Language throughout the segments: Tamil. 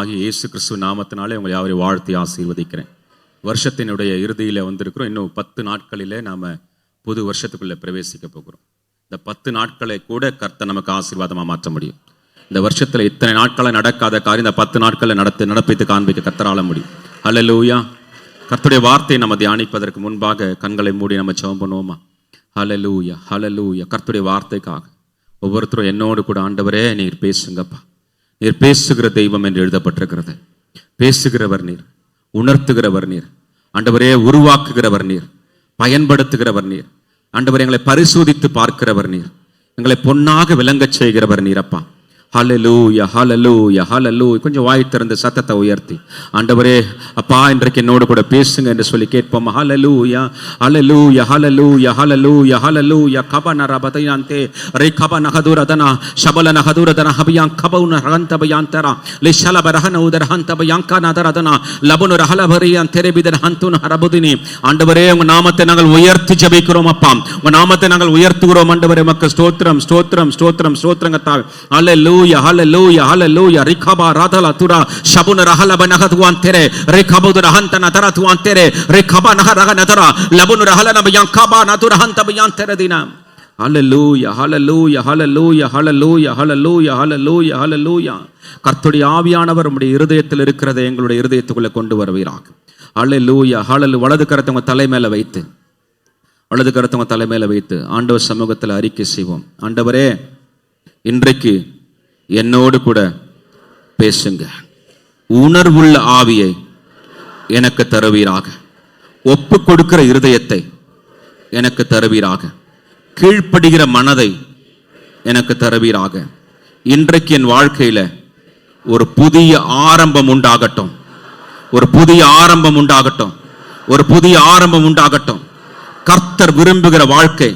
ஆகிய இயேசு கிறிஸ்துவ நாமத்தினாலே உங்களை யாவரையும் வாழ்த்தி ஆசீர்வதிக்கிறேன். வருஷத்தினுடைய இறுதியில் வந்திருக்கிறோம். இன்னும் 10 நாட்களிலே நாம் புது வருஷத்துக்குள்ளே பிரவேசிக்க போகிறோம். இந்த 10 நாட்களை கூட கர்த்தர் நமக்கு ஆசீர்வாதமாக மாற்ற முடியும். இந்த வருஷத்தில் இத்தனை நாட்களை நடக்காத காரியம் இந்த 10 நாட்களில் நடப்பித்து காண்பிக்க கர்த்தரால முடியும். ஹல்லேலூயா. கர்த்தருடைய வார்த்தையை நம்ம தியானிப்பதற்கு முன்பாக கண்களை மூடி நம்ம ஜெபம் பண்ணுவோமா? ஹல்லேலூயா, ஹல்லேலூயா. கர்த்தருடைய வார்த்தைக்காக ஒவ்வொருத்தரும் என்னோடு கூட, ஆண்டவரே நீர் பேசுங்கப்பா, நீர் பேசுகிற தெய்வம் என்று எழுதப்பட்டிருக்கிறது. பேசுகிறவர் நீர், உணர்த்துகிறவர் நீர், ஆண்டவரே உருவாக்குகிறவர் நீர், பயன்படுத்துகிறவர் நீர், ஆண்டவரே எங்களை பரிசோதித்து பார்க்கிறவர் நீர், எங்களை பொன்னாக விளங்கச் செய்கிறவர் நீரப்பா. ஹல்லேலூயா, ஹல்லேலூயா, ஹல்லேலூயா. கொஞ்சம் வாய் திறந்து சத்தத்தை உயர்த்தி, ஆண்டவரே அப்பா இன்றைக்கு என்னோடு கூட பேசுங்க என்று சொல்லி கேட்போம். ஹல்லேலூயா, ஹல்லேலூயா, ஹல்லேலூயா, ஹல்லேலூயா, ஹல்லேலூயா. கபன ரபதயாந்தே ரே கபன ஹதுரதனா ஷபல நஹதுரதனா ஹபியான் கபவுன ரஹந்தபயாந்தரா லே ஷலப ரஹன உதரஹந்தபயாங்கா நதரதனா லபுன ரஹலபரியான் தெரபிதன ஹந்துன ஹரபுதினி. ஆண்டவரே உங்க நாமத்தை நாங்கள் உயர்த்தி ஜெபிக்கிறோம் அப்பா, உங்க நாமத்தை நாங்கள் உயர்த்துகிறோம் ஆண்டவரே. உமக்கு ஸ்தோத்திரம், ஸ்தோத்திரம், ஸ்தோத்திரம், ஸ்தோத்திரங்கத்தாவே. ஹல்லேலூயா, hallelujah, hallelujah. Rikaba radala tura shabuna rahala banahatuan tere rikabu rahantana taratuan tere rikaba naharaga natara labunu rahala nabayankaba natura hanta bayantere dina. Hallelujah, hallelujah, hallelujah, hallelujah, hallelujah, hallelujah, hallelujah. கர்த்தருடைய ஆவியானவர் நம்முடைய இருதயத்தில் இருக்கிறதை எங்களுடைய இருதயத்துக்குள்ள கொண்டு வருவீராக. ஹல்லேலூயா, ஹல்லேலூயா. வலது கரத்தை உங்க தலை மேல வைத்து, வலது கரத்தை உங்க தலை மேல வைத்து ஆண்டவர் சமூகத்தில் அறிக்கை செய்வோம். ஆண்டவரே இன்றைக்கு என்னோடு கூட பேசுங்க. உணர்வுள்ள ஆவியை எனக்கு தருவீராக. ஒப்பு கொடுக்கிற இருதயத்தை எனக்கு தருவீராக. கீழ்ப்படுகிற மனதை எனக்கு தருவீராக. இன்றைக்கு என் வாழ்க்கையில ஒரு புதிய ஆரம்பம் உண்டாகட்டும், ஒரு புதிய ஆரம்பம் உண்டாகட்டும், ஒரு புதிய ஆரம்பம் உண்டாகட்டும். கர்த்தர் விரும்புகிற வாழ்க்கை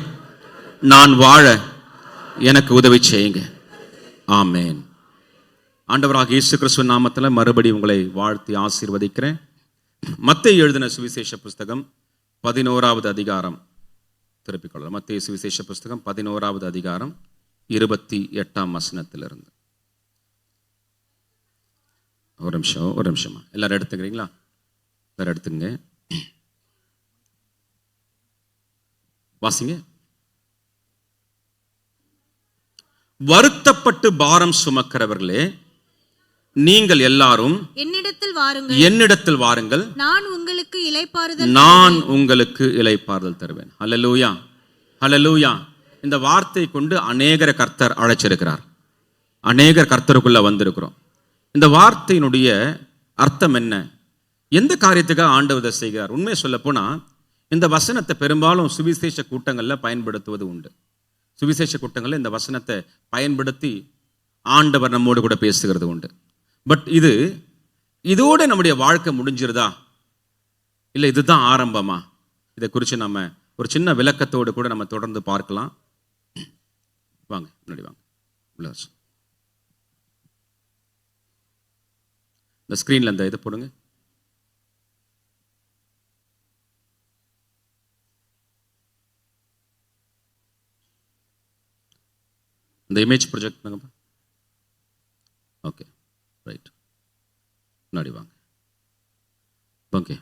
நான் வாழ எனக்கு உதவி செய்யுங்க. ஆமென். ஆண்டவராக இயேசு கிறிஸ்துவின் நாமத்தில் மறுபடியும் உங்களை வாழ்த்தி ஆசீர்வதிக்கிறேன். மத்தேயு எழுதின சுவிசேஷ புஸ்தகம் 11வது அதிகாரம் திருப்பிக் கொள்ளலாம். மத்தேயு சுவிசேஷ புஸ்தகம் 11வது அதிகாரம் 28ஆம் வசனத்திலிருந்து. ஒரு நிமிஷமா எல்லாரும் எடுத்துக்கிறீங்களா? எல்லாரும் எடுத்துங்க, வாசிங்க. வருத்தப்பட்டு பாரம் சுமக்கிறவர்களே, நீங்கள் எல்லாரும் என்னிடத்தில் வாருங்கள், நான் உங்களுக்கு இளைப்பாறுதல் தருவேன். ஹல்லேலூயா, ஹல்லேலூயா. இந்த வார்த்தை கொண்டு அநேகரை கர்த்தர் அழைச்சிருக்கிறார். அநேகர் கர்த்தருக்குள்ள வந்திருக்கிறோம். இந்த வார்த்தையினுடைய அர்த்தம் என்ன? எந்த காரியத்துக்காக ஆண்டவர் இதை செய்கிறார்? உண்மையை சொல்ல போனா இந்த வசனத்தை பெரும்பாலும் சுவிசேஷ கூட்டங்கள்ல பயன்படுத்துவது உண்டு. சுவிசேஷ கூட்டங்களில் இந்த வசனத்தை பயன்படுத்தி ஆண்டவர் நம்மோடு கூட பேசுகிறது உண்டு. பட் இதோட நம்முடைய வாழ்க்கை முடிஞ்சிருதா, இல்லை இதுதான் ஆரம்பமா? இதை குறித்து நம்ம ஒரு சின்ன விளக்கத்தோடு கூட நம்ம தொடர்ந்து பார்க்கலாம். வாங்க, முன்னாடி வாங்க. இந்த ஸ்கிரீன்ல இந்த இதை போடுங்க. இந்த இமேஜ் ப்ரொஜெக்ட் பண்ணுங்கப்பா. Okay, right. முன்னாடி வாங்க. ஓகே,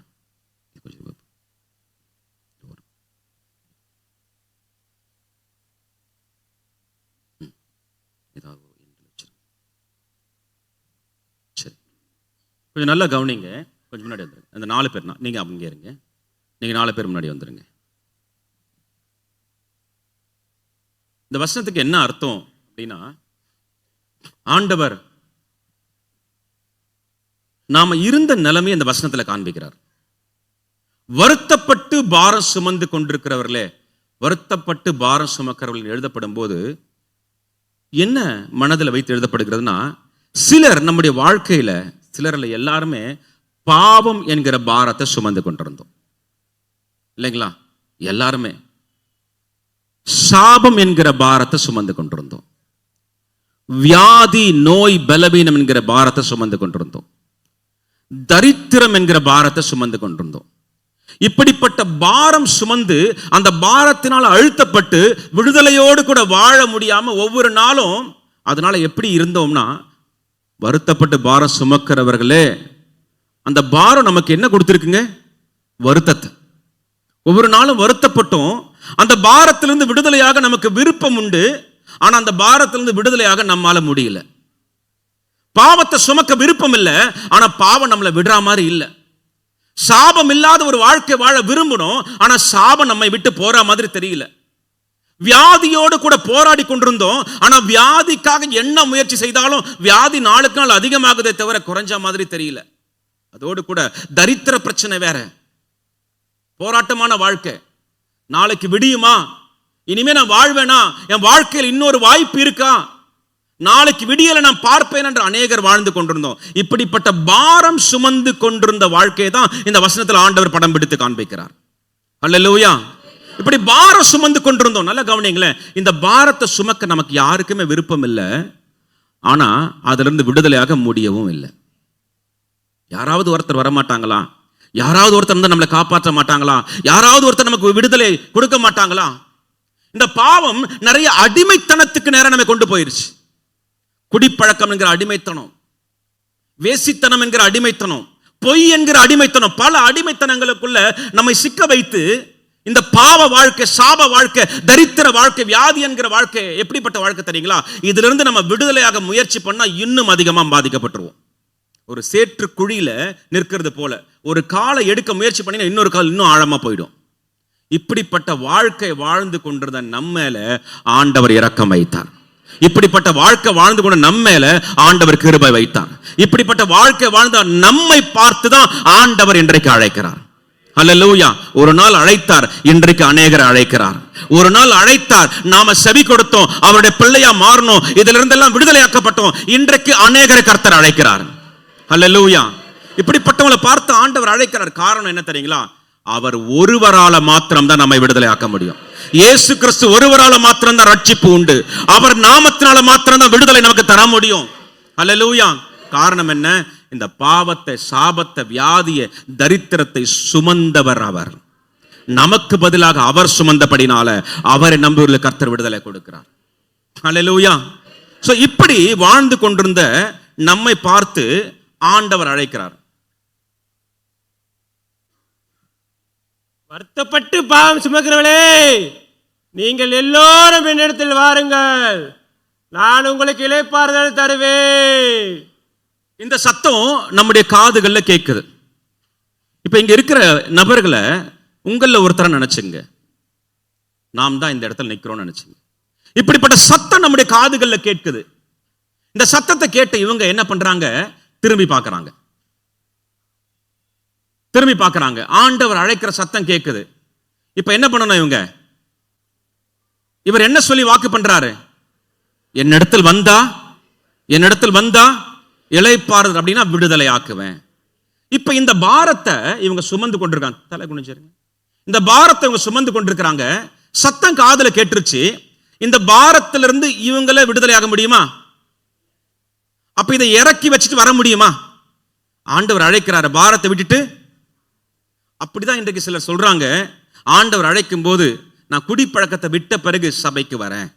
சரி, கொஞ்சம் நல்லா கவனிங்க. கொஞ்சம் முன்னாடி வந்துருங்க. அந்த 4 பேர், நீங்க அங்கே இருங்க. நீங்க 4 பேர் முன்னாடி வந்துருங்க. இந்த வசனத்துக்கு என்ன அர்த்தம் அப்படின்னா, ஆண்டவர் நாம இருந்த நிலைமை அந்த வசனத்துல காண்பிக்கிறார். வருத்தப்பட்டு பாரம் சுமந்து கொண்டிருக்கிறவர்களே, வருத்தப்பட்டு பாரம் சுமக்கிறவர்கள் எழுதப்படும் போது என்ன மனதில் வைத்து எழுதப்படுகிறதுனா, சிலர் நம்முடைய வாழ்க்கையில, சிலர்ல எல்லாருமே பாவம் என்கிற பாரத்தை சுமந்து கொண்டிருந்தோம் இல்லைங்களா? எல்லாருமே சாபம் என்கிற பாரத்தை சுமந்து கொண்டிருந்தோம். வியாதி, நோய், பலவீனம் என்கிற பாரத்தை சுமந்து கொண்டிருந்தோம். தரித்திரம் என்கிற பாரத்தை சுமந்து கொண்டிருந்தோம். இப்படிப்பட்ட பாரம் சுமந்து அந்த பாரத்தினால் அழுத்தப்பட்டு விடுதலையோடு கூட வாழ முடியாம ஒவ்வொரு நாளும் அதனால எப்படி இருந்தோம்னா, வருத்தப்பட்டு பாரம் சுமக்கிறவர்களே, அந்த பாரம் நமக்கு என்ன கொடுத்திருக்குங்க? வருத்தத்தை. ஒவ்வொரு நாளும் வருத்தப்பட்டும் அந்த பாரத்திலிருந்து விடுதலையாக நமக்கு விருப்பம் உண்டு. ஆனா அந்த பாரத்திலிருந்து விடுதலையாக நம்மால முடியல. பாவத்தை சுமக்க விருப்பம் இல்லை, ஆனா பாவம் நம்மளை விடுற மாதிரி இல்லை. சாபம் இல்லாத ஒரு வாழ்க்கை வாழ விரும்பணும், ஆனா சாபம் நம்மை விட்டு போற மாதிரி தெரியல. வியாதியோடு கூட போராடி கொண்டிருந்தோம், ஆனா வியாதிக்காக என்ன முயற்சி செய்தாலும் வியாதி நாளுக்கு நாள் அதிகமாகுதே தவிர குறைஞ்ச மாதிரி தெரியல. அதோடு கூட தரித்திர பிரச்சனை வேற. போராட்டமான வாழ்க்கை. நாளைக்கு விடியுமா? இனிமே நான் வாழ்வேனா? என் வாழ்க்கையில் இன்னொரு வாய்ப்பு இருக்கா? நாளைக்கு விடியலை நான் பார்ப்பேன் என்று அநேகர் வாழ்ந்து கொண்டிருந்தோம். இப்படிப்பட்ட பாரம் சுமந்து கொண்டிருந்த வாழ்க்கையை தான் இந்த வசனத்தில் ஆண்டவர் படம் பிடித்து காண்பிக்கிறார். அல்லேலூயா. இப்படி பாரம் சுமந்து கொண்டிருந்தோம். நல்ல கவனிங்களேன், இந்த பாரத்தை சுமக்க நமக்கு யாருக்குமே விருப்பம் இல்லை, ஆனா அதிலிருந்து விடுதலையாக முடியவும் இல்லை. யாராவது ஒருத்தர் வரமாட்டாங்களா? யாராவது ஒருத்தர் வந்து நம்மளை காப்பாற்ற மாட்டாங்களா? யாராவது ஒருத்தர் நமக்கு விடுதலை கொடுக்க மாட்டாங்களா? இந்த பாவம் நிறைய அடிமைத்தனத்துக்கு நேரம் நம்ம கொண்டு போயிருச்சு. குடிப்பழக்கம் என்கிற அடிமைத்தனம், வேசித்தனம் என்கிற அடிமைத்தனம், பொய் என்கிற அடிமைத்தனம், பல அடிமைத்தனங்களுக்குள்ள நம்மை சிக்க வைத்து இந்த பாவ வாழ்க்கை, சாப வாழ்க்கை, தரித்திர வாழ்க்கை, வியாதி என்கிற வாழ்க்கை எப்படிப்பட்ட வாழ்க்கை தெரியுங்களா? இதுல இருந்து நம்ம விடுதலையாக முயற்சி பண்ணா இன்னும் அதிகமா பாதிக்கப்பட்டுருவோம். ஒரு சேற்று குழியில நிற்கிறது போல ஒரு காலை எடுக்க முயற்சி பண்ணினா இன்னொரு கால் இன்னும் ஆழமா போயிடும். இப்படிப்பட்ட வாழ்க்கை வாழ்ந்து கொண்டிருந்த நம்ம மேல ஆண்டவர் இரக்கம் வைத்தார். இப்படிப்பட்ட வாழ்க்கை வாழ்ந்து கொண்ட நம்ம மேல ஆண்டவர் கிருபை வைத்தார். இப்படிப்பட்ட வாழ்க்கை வாழ்ந்த நம்மை பார்த்துதான் ஆண்டவர் இன்றைக்கு அழைக்கிறார். அல்லேலூயா. ஒரு நாள் அழைத்தார், இன்றைக்கு அநேகரை அழைக்கிறார். ஒரு நாள் அழைத்தார், நாம செவி கொடுத்தோம், அவருடைய பிள்ளையா மாறணும், இதுல இருந்தெல்லாம் விடுதலையாக்கப்பட்டோம், இன்றைக்கு அநேகரை கர்த்தர் அழைக்கிறார். அல்லேலூயா. இப்படிப்பட்டவங்களை பார்த்து ஆண்டவர் அழைக்கிறார். காரணம் என்ன தெரியுங்களா? அவர் ஒருவரால மாத்திரம் தான் நம்மை விடுதலை ஆக்க முடியும். இயேசு கிறிஸ்து ஒருவரால மாத்திரம் தான் ரட்சிப்பு உண்டு. அவர் நாமத்தினால மாத்திரம் தான் விடுதலை நமக்கு தர முடியும். அல்லேலூயா. காரணம் என்ன? இந்த பாவத்தை, சாபத்தை, வியாதியை, தரித்திரத்தை சுமந்தவர் அவர். நமக்கு பதிலாக அவர் சுமந்தபடினால அவரை நம்பியுள்ள கர்த்தர் விடுதலை கொடுக்கிறார். அல்லேலூயா. சோ இப்படி வாழ்ந்து கொண்டிருந்த நம்மை பார்த்து ஆண்டவர் அழைக்கிறார். வருத்தப்பட்டு பாவம் சுமக்கிறவளே, நீங்கள் எல்லோரும் என்னிடத்தில் வாருங்கள், நான் உங்களுக்கு இளைப்பாறுதல் தருவேன். இந்த சத்தம் நம்முடைய காதுகள்ல கேட்குது. இப்ப இங்க இருக்கிற நபர்களை உங்கள ஒருத்தர நினைச்சுங்க, நாம் தான் இந்த இடத்துல நிக்கிறோம்னு நினைச்சுங்க. இப்படிப்பட்ட சத்தம் நம்முடைய காதுகள்ல கேட்குது. இந்த சத்தத்தை கேட்டு இவங்க என்ன பண்றாங்க? திரும்பி பார்க்கறாங்க. திரும்பி பார்க்கறாங்க. ஆண்டவர் அழைக்கிற சத்தம் கேட்குது. இப்ப என்ன பண்ணணும் இவங்க? இவர் என்ன சொல்லி வாக்கு பண்றாரு? என்னிடத்தில் வந்தா இளைப்பாறுதல், அப்படின்னா விடுதலை ஆக்குவேன். இப்ப இந்த பாரத்தை இவங்க சுமந்து கொண்டிருக்காங்க. தலை குனிஞ்சிருங்க. இந்த பாரத்தை இவங்க சுமந்து கொண்டிருக்கிறாங்க. சத்தம் காதுல கேட்டுருச்சு. இந்த பாரத்திலிருந்து இவங்கள விடுதலையாக முடியுமா? அப்ப இதை இறக்கி வச்சுட்டு வர முடியுமா? ஆண்டவர் அழைக்கிறாரு, பாரத்தை விட்டுட்டு. அப்படிதான் இன்றைக்கு சிலர் சொல்றாங்க, ஆண்டவர் அழைக்கும் போது நான் குடிப்பழக்கத்தை விட்ட பிறகு சபைக்கு வரேன்,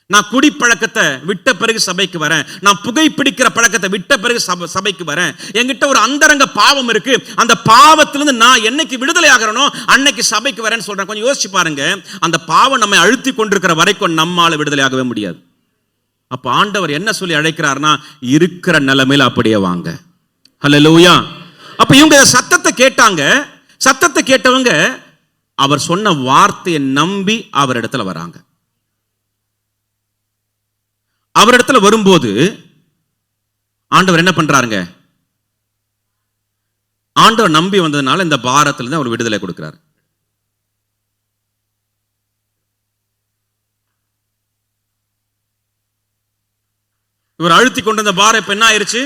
நான் குடிப்பழக்கத்தை விட்ட பிறகு சபைக்கு வரேன், நான் புகைப்பிடிக்கிற பழக்கத்தை விட்ட பிறகு சபைக்கு வரேன், என்கிட்ட ஒரு அந்தரங்க பாவம் இருக்கு, அந்த பாவத்திலிருந்து நான் என்னைக்கு விடுதலை ஆகிறனோ அன்னைக்கு சபைக்கு வரேன்னு சொல்றேன். கொஞ்சம் யோசிச்சு பாருங்க, அந்த பாவம் நம்மை அழுத்தி கொண்டிருக்கிற வரைக்கும் நம்மால விடுதலை ஆகவே முடியாது. அப்ப ஆண்டவர் என்ன சொல்லி அழைக்கிறார்னா, இருக்கிற நிலைமையில அப்படியே வாங்க. அல்லேலூயா. அப்ப இவங்க சத்தத்தை கேட்டாங்க. சத்தத்தை கேட்டவங்க அவர் சொன்ன வார்த்தையை நம்பி அவரிடத்துல வராங்க. அவரிடத்துல வரும்போது ஆண்டவர் என்ன பண்றாருங்க? ஆண்டவர் நம்பி வந்ததுனால இந்த பாரத்திலிருந்து அவர் விடுதலை கொடுக்கிறார். இவர் அழுத்தி கொண்ட இந்த பாரம் இப்ப என்ன ஆயிருச்சு?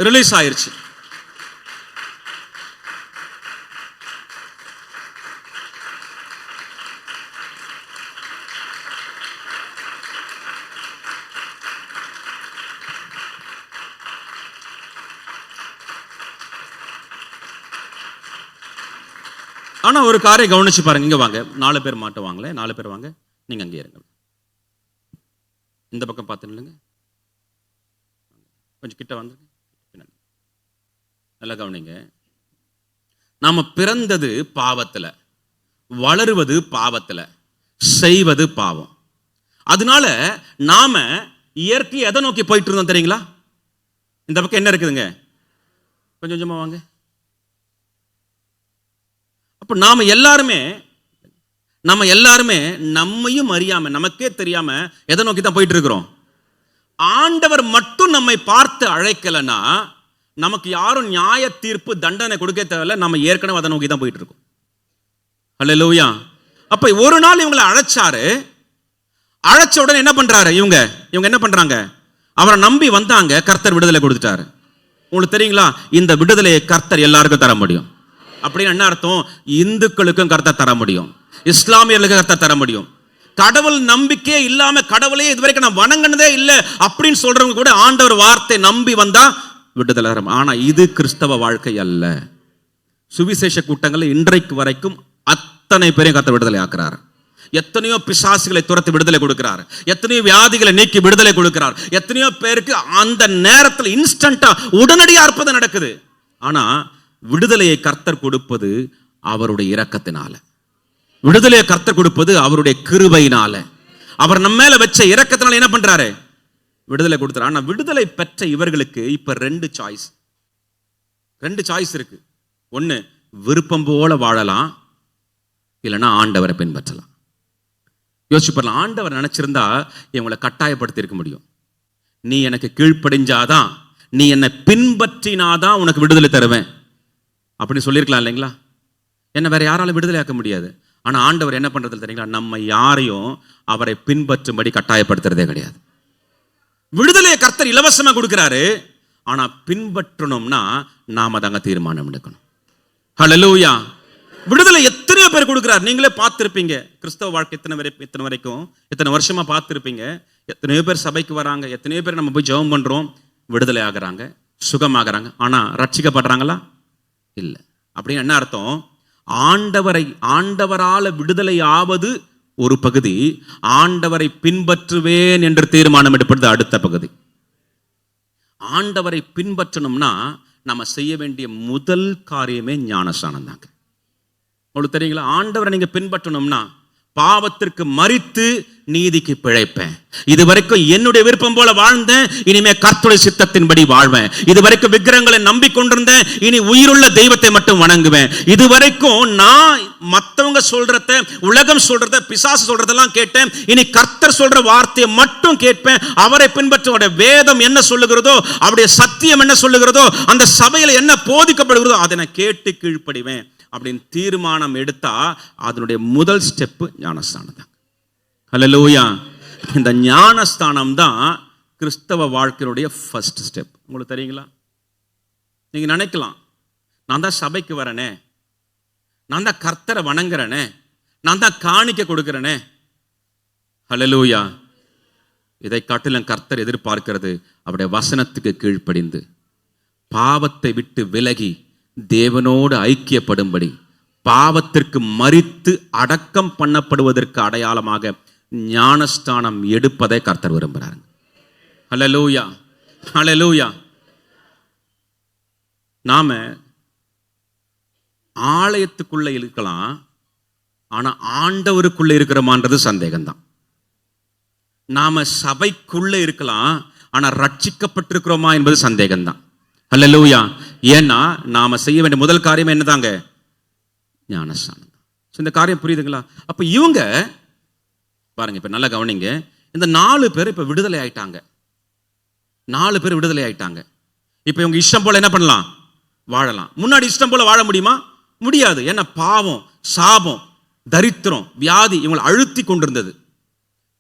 ரிலீஸ் ஆயிருச்சு. ஆனா ஒரு காரியம் கவனிச்சு பாருங்க. இங்க வாங்க, 4 பேர் மாட்டுவாங்களே, 4 பேர் வாங்க, நீங்க அங்கே இருங்க. இந்த பக்கம் பார்த்து நில்லுங்க. கொஞ்சம் கிட்ட வந்து நல்லா கவனிங்க. நாம பிறந்தது பாவத்துல, வளருவது பாவத்துல, செய்வது பாவம். அதனால நாம இயற்கை எதை நோக்கி போயிட்டு இருந்தோம் தெரியுங்களா? இந்த பக்கம் என்ன இருக்குதுங்க? கொஞ்சம் கொஞ்சமா வாங்க. அப்ப நாம எல்லாருமே நம்மையும் அறியாம, நமக்கே தெரியாம எதை நோக்கி தான் போயிட்டு இருக்கிறோம். ஆண்டவர் மட்டும் நம்மை பார்த்து அழைக்கலன்னா நமக்கு யாரும் நியாய தீர்ப்பு தண்டனை கொடுக்க தேவையில்ல. நம்ம ஏற்கனவே அதை நோக்கி தான் போயிட்டு இருக்கோம். அல்லேலூயா. அப்ப ஒரு நாள் இவங்களை அழைச்சாரு. அழைச்ச உடனே என்ன பண்றாரு? இவங்க என்ன பண்றாங்க? அவரை நம்பி வந்தாங்க. கர்த்தர் விடுதலை கொடுத்துட்டாரு. உங்களுக்கு தெரியுங்களா? இந்த விடுதலையை கர்த்தர் எல்லாருக்கும் தர முடியும். அப்படின்னு என்ன அர்த்தம்? இந்துக்களுக்கும் கர்த்தர் தர முடியும், இஸ்லாமியர்களுக்கும் கர்த்தர் தர முடியும். கடவுள் நம்பிக்கையே இல்லாம கடவுளையே இதுவரைக்கும் நான் வணங்கினதே இல்லை அப்படின்னு சொல்றவங்க கூட ஆண்டவர் வார்த்தை நம்பி வந்தா விடுதலை. ஆனா இது கிறிஸ்தவ வாழ்க்கை அல்ல. சுவிசேஷ கூட்டங்கள் இன்றைக்கு வரைக்கும் அத்தனை பேரையும் கர்த்தர் விடுதலை ஆக்குறார். எத்தனையோ பிசாசுகளை துரத்தி விடுதலை கொடுக்கிறார். எத்தனையோ வியாதிகளை நீக்கி விடுதலை கொடுக்கிறார். எத்தனையோ பேருக்கு அந்த நேரத்தில் இன்ஸ்டன்டா உடனடியாக அற்புதம் நடக்குது. ஆனா விடுதலையை கர்த்தர் கொடுப்பது அவருடைய இரக்கத்தினால, விடுதலையை கர்த்தர் கொடுப்பது அவருடைய கிருபையினால, அவர் நம்ம மேல வச்ச இரக்கத்தினால என்ன பண்றாரு? விடுதலை கொடுத்தார். ஆனா விடுதலை பெற்ற இவர்களுக்கு இப்ப ரெண்டு சாய்ஸ் இருக்கு. ஒன்னு, விருப்பம் போல வாழலாம், இல்லைன்னா ஆண்டவரை பின்பற்றலாம். யோசிச்சு பாருங்க. ஆண்டவர் நினைச்சிருந்தா இவங்களை கட்டாயப்படுத்தி இருக்க முடியும். நீ எனக்கு கீழ்ப்படிஞ்சாதான், நீ என்னை பின்பற்றினாதான் உனக்கு விடுதலை தருவேன் அப்படின்னு சொல்லியிருக்கலாம் இல்லைங்களா? என்ன வேற யாராலும் விடுதலை ஆக்க முடியாது. ஆனா ஆண்டவர் என்ன பண்றது தெரியுங்களா? நம்ம யாரையும் அவரை பின்பற்றும்படி கட்டாயப்படுத்துறதே கிடையாது. விடுதலையை கர்த்தர் இலவசமா கொடுக்கிறாரு. ஆனா பின்பற்றணும்னா நாம தாங்க தீர்மானம் எடுக்கணும். ஹல்லேலூயா. விடுதலை எத்தனையோ பேர் கொடுக்கிறார். நீங்களே பார்த்திருப்பீங்க. கிறிஸ்தவ வாழ்க்கை இத்தனை வருஷமா பார்த்திருப்பீங்க. எத்தனையோ பேர் சபைக்கு வராங்க, எத்தனையோ பேர் நம்ம போய் ஜெபம் பண்றோம், விடுதலை ஆகுறாங்க, சுகமாகறாங்க. ஆனா ரட்சிக்கப்படுறாங்களா? இல்ல. அப்படின்னு என்ன அர்த்தம்? ஆண்டவரால விடுதலை ஆவது ஒரு பகுதி, ஆண்டவரை பின்பற்றுவேன் என்று தீர்மானம் எடுப்பது அடுத்த பகுதி. ஆண்டவரை பின்பற்றணும்னா நம்ம செய்ய வேண்டிய முதல் காரியமே ஞானஸ்நானம் தாங்க. உங்களுக்கு தெரியுங்களா? ஆண்டவரை நீங்க பின்பற்றணும்னா பாவத்திற்கு மரித்து நீதிக்கு பிழைப்பேன். இதுவரைக்கும் என்னுடைய விருப்பம் போல வாழ்ந்தேன், இனிமே கர்த்தருடைய சித்தத்தின்படி வாழ்வேன். இதுவரைக்கும் விக்கிரகங்களை நம்பிக்கொண்டிருந்தேன், இனி உயிருள்ள தெய்வத்தை மட்டும் வணங்குவேன். இதுவரைக்கும் நான் மற்றவங்க சொல்றத, உலகம் சொல்றத, பிசாசு சொல்றதெல்லாம் கேட்டேன், இனி கர்த்தர் சொல்ற வார்த்தையை மட்டும் கேட்பேன். அவரை பின்பற்ற வேதம் என்ன சொல்லுகிறதோ, அவருடைய சத்தியம் என்ன சொல்லுகிறதோ, அந்த சபையில என்ன போதிக்கப்படுகிறதோ அதை நான் கேட்டு கீழ்ப்படிவேன் அப்படின்னு தீர்மானம் எடுத்தா அதனுடைய முதல் ஸ்டெப் ஞானஸ்தானம் தான். ஹல்லேலூயா. இந்த ஞானஸ்தானம் தான் கிறிஸ்தவ வாழ்க்கையுடைய ஃபர்ஸ்ட் ஸ்டெப். உங்களுக்கு தெரியுங்களா? நீங்க நினைக்கலாம், நான் தான் சபைக்கு வரனே, நான் தான் கர்த்தரை வணங்குறேனே, நான் தான் காணிக்க கொடுக்கிறேனே. ஹல்லேலூயா. இதை காட்டிலும் கர்த்தர் எதிர்பார்க்கிறது அவருடைய வசனத்துக்கு கீழ்ப்படிந்து பாவத்தை விட்டு விலகி தேவனோடு ஐக்கியப்படும்படி, பாவத்திற்கு மரித்து அடக்கம் பண்ணப்படுவதற்கு அடையாளமாக ஞானஸ்தானம் எடுப்பதை கர்த்தர் விரும்புகிறார். ஹல்லேலூயா, ஹல்லேலூயா. நாம ஆலயத்துக்குள்ள இருக்கலாம், ஆனா ஆண்டவருக்குள்ள இருக்கிறோமான்றது சந்தேகம்தான். நாம சபைக்குள்ள இருக்கலாம், ஆனா ரட்சிக்கப்பட்டிருக்கிறோமா என்பது சந்தேகம்தான். ஹல்லேலூயா. ஏன்னா நாம செய்ய வேண்டிய முதல் காரியம் என்னதாங்க? ஞானஸ்நானம். இந்த காரியம் புரியுதுங்களா? அப்ப இவங்க பாருங்க, இப்ப நல்லா கவனிங்க. இந்த 4 பேர் இப்ப விடுதலை ஆயிட்டாங்க. 4 பேர் விடுதலை ஆயிட்டாங்க. இப்ப இவங்க இஷ்டம் போல என்ன பண்ணலாம்? வாழலாம். முன்னாடி இஷ்டம் போல வாழ முடியுமா? முடியாது. ஏன்னா பாவம், சாபம், தரித்திரம், வியாதி இவங்களை அழுத்தி கொண்டிருந்தது.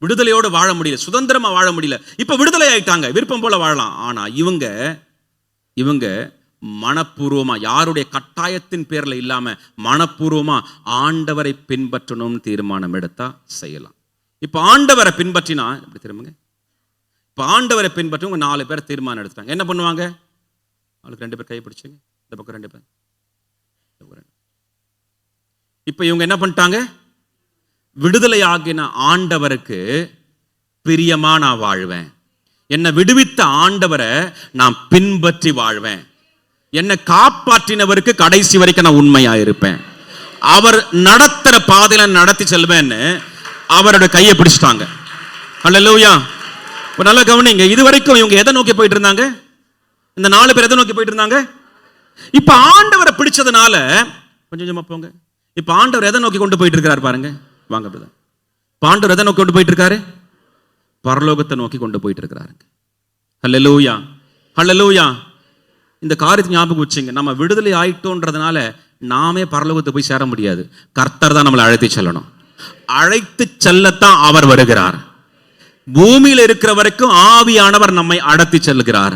விடுதலையோடு வாழ முடியல, சுதந்திரமா வாழ முடியல. இப்ப விடுதலை ஆயிட்டாங்க, விருப்பம் போல வாழலாம். ஆனா இவங்க மனப்பூர்வமா, யாருடைய கட்டாயத்தின் பேர்ல இல்லாம மனப்பூர்வமா ஆண்டவரை பின்பற்றணும்னு தீர்மானம் எடுத்தா செய்யலாம். இப்ப ஆண்டவரை பின்பற்றினா எப்படி திரும்புங்க? இப்ப ஆண்டவரை பின்பற்றி 4 பேர் தீர்மானம் எடுத்துட்டாங்க. என்ன பண்ணுவாங்க? அவளுக்கு 2 பேர் கை பிடிச்சுங்க, இந்த பக்கம் 2 பேர். இப்ப இவங்க என்ன பண்ணிட்டாங்க? விடுதலை ஆகின ஆண்டவருக்கு பிரியமா நான் வாழ்வேன், என்னை விடுவித்த ஆண்டவரை நான் பின்பற்றி வாழ்வேன். என்னை காப்பாற்றினவருக்கு கடைசி வரைக்கும் நான் உண்மையா இருப்பேன். அவர் நடத்துற பாதையில நடத்தி செல்வேன்னு அவருடைய கையை பிடிச்சிட்டாங்க. அல்லேலூயா. இப்ப நல்லா கவனிங்க, இதுவரைக்கும் இவங்க எதை நோக்கி போயிட்டு இருந்தாங்க? இந்த 4 பேர் எதை நோக்கி போயிட்டு இருந்தாங்க? இப்ப ஆண்டவரை பிடிச்சதுனால கொஞ்சம் கொஞ்சமா போங்க. இப்ப ஆண்டவர் எதை நோக்கி கொண்டு போயிட்டு இருக்காரு பாருங்க. வாங்க பிரதர். ஆண்டவர் எதை நோக்கி கொண்டு போயிட்டு இருக்காரு? பரலோகத்தை நோக்கி கொண்டு போயிட்டு இருக்கிறாருங்க. ஹல்லேலூயா, ஹல்லேலூயா. இந்த காரியத்தை ஞாபகம் வச்சுங்க. நம்ம விடுதலை ஆயிட்டோன்றதுனால நாமே பரலோகத்தை போய் சேர முடியாது. கர்த்தர் தான் நம்மளை அழைத்து செல்லணும். அழைத்து செல்லத்தான் அவர் வருகிறார். பூமியில் இருக்கிற வரைக்கும் ஆவியானவர் நம்மை அழைத்து செல்கிறார்.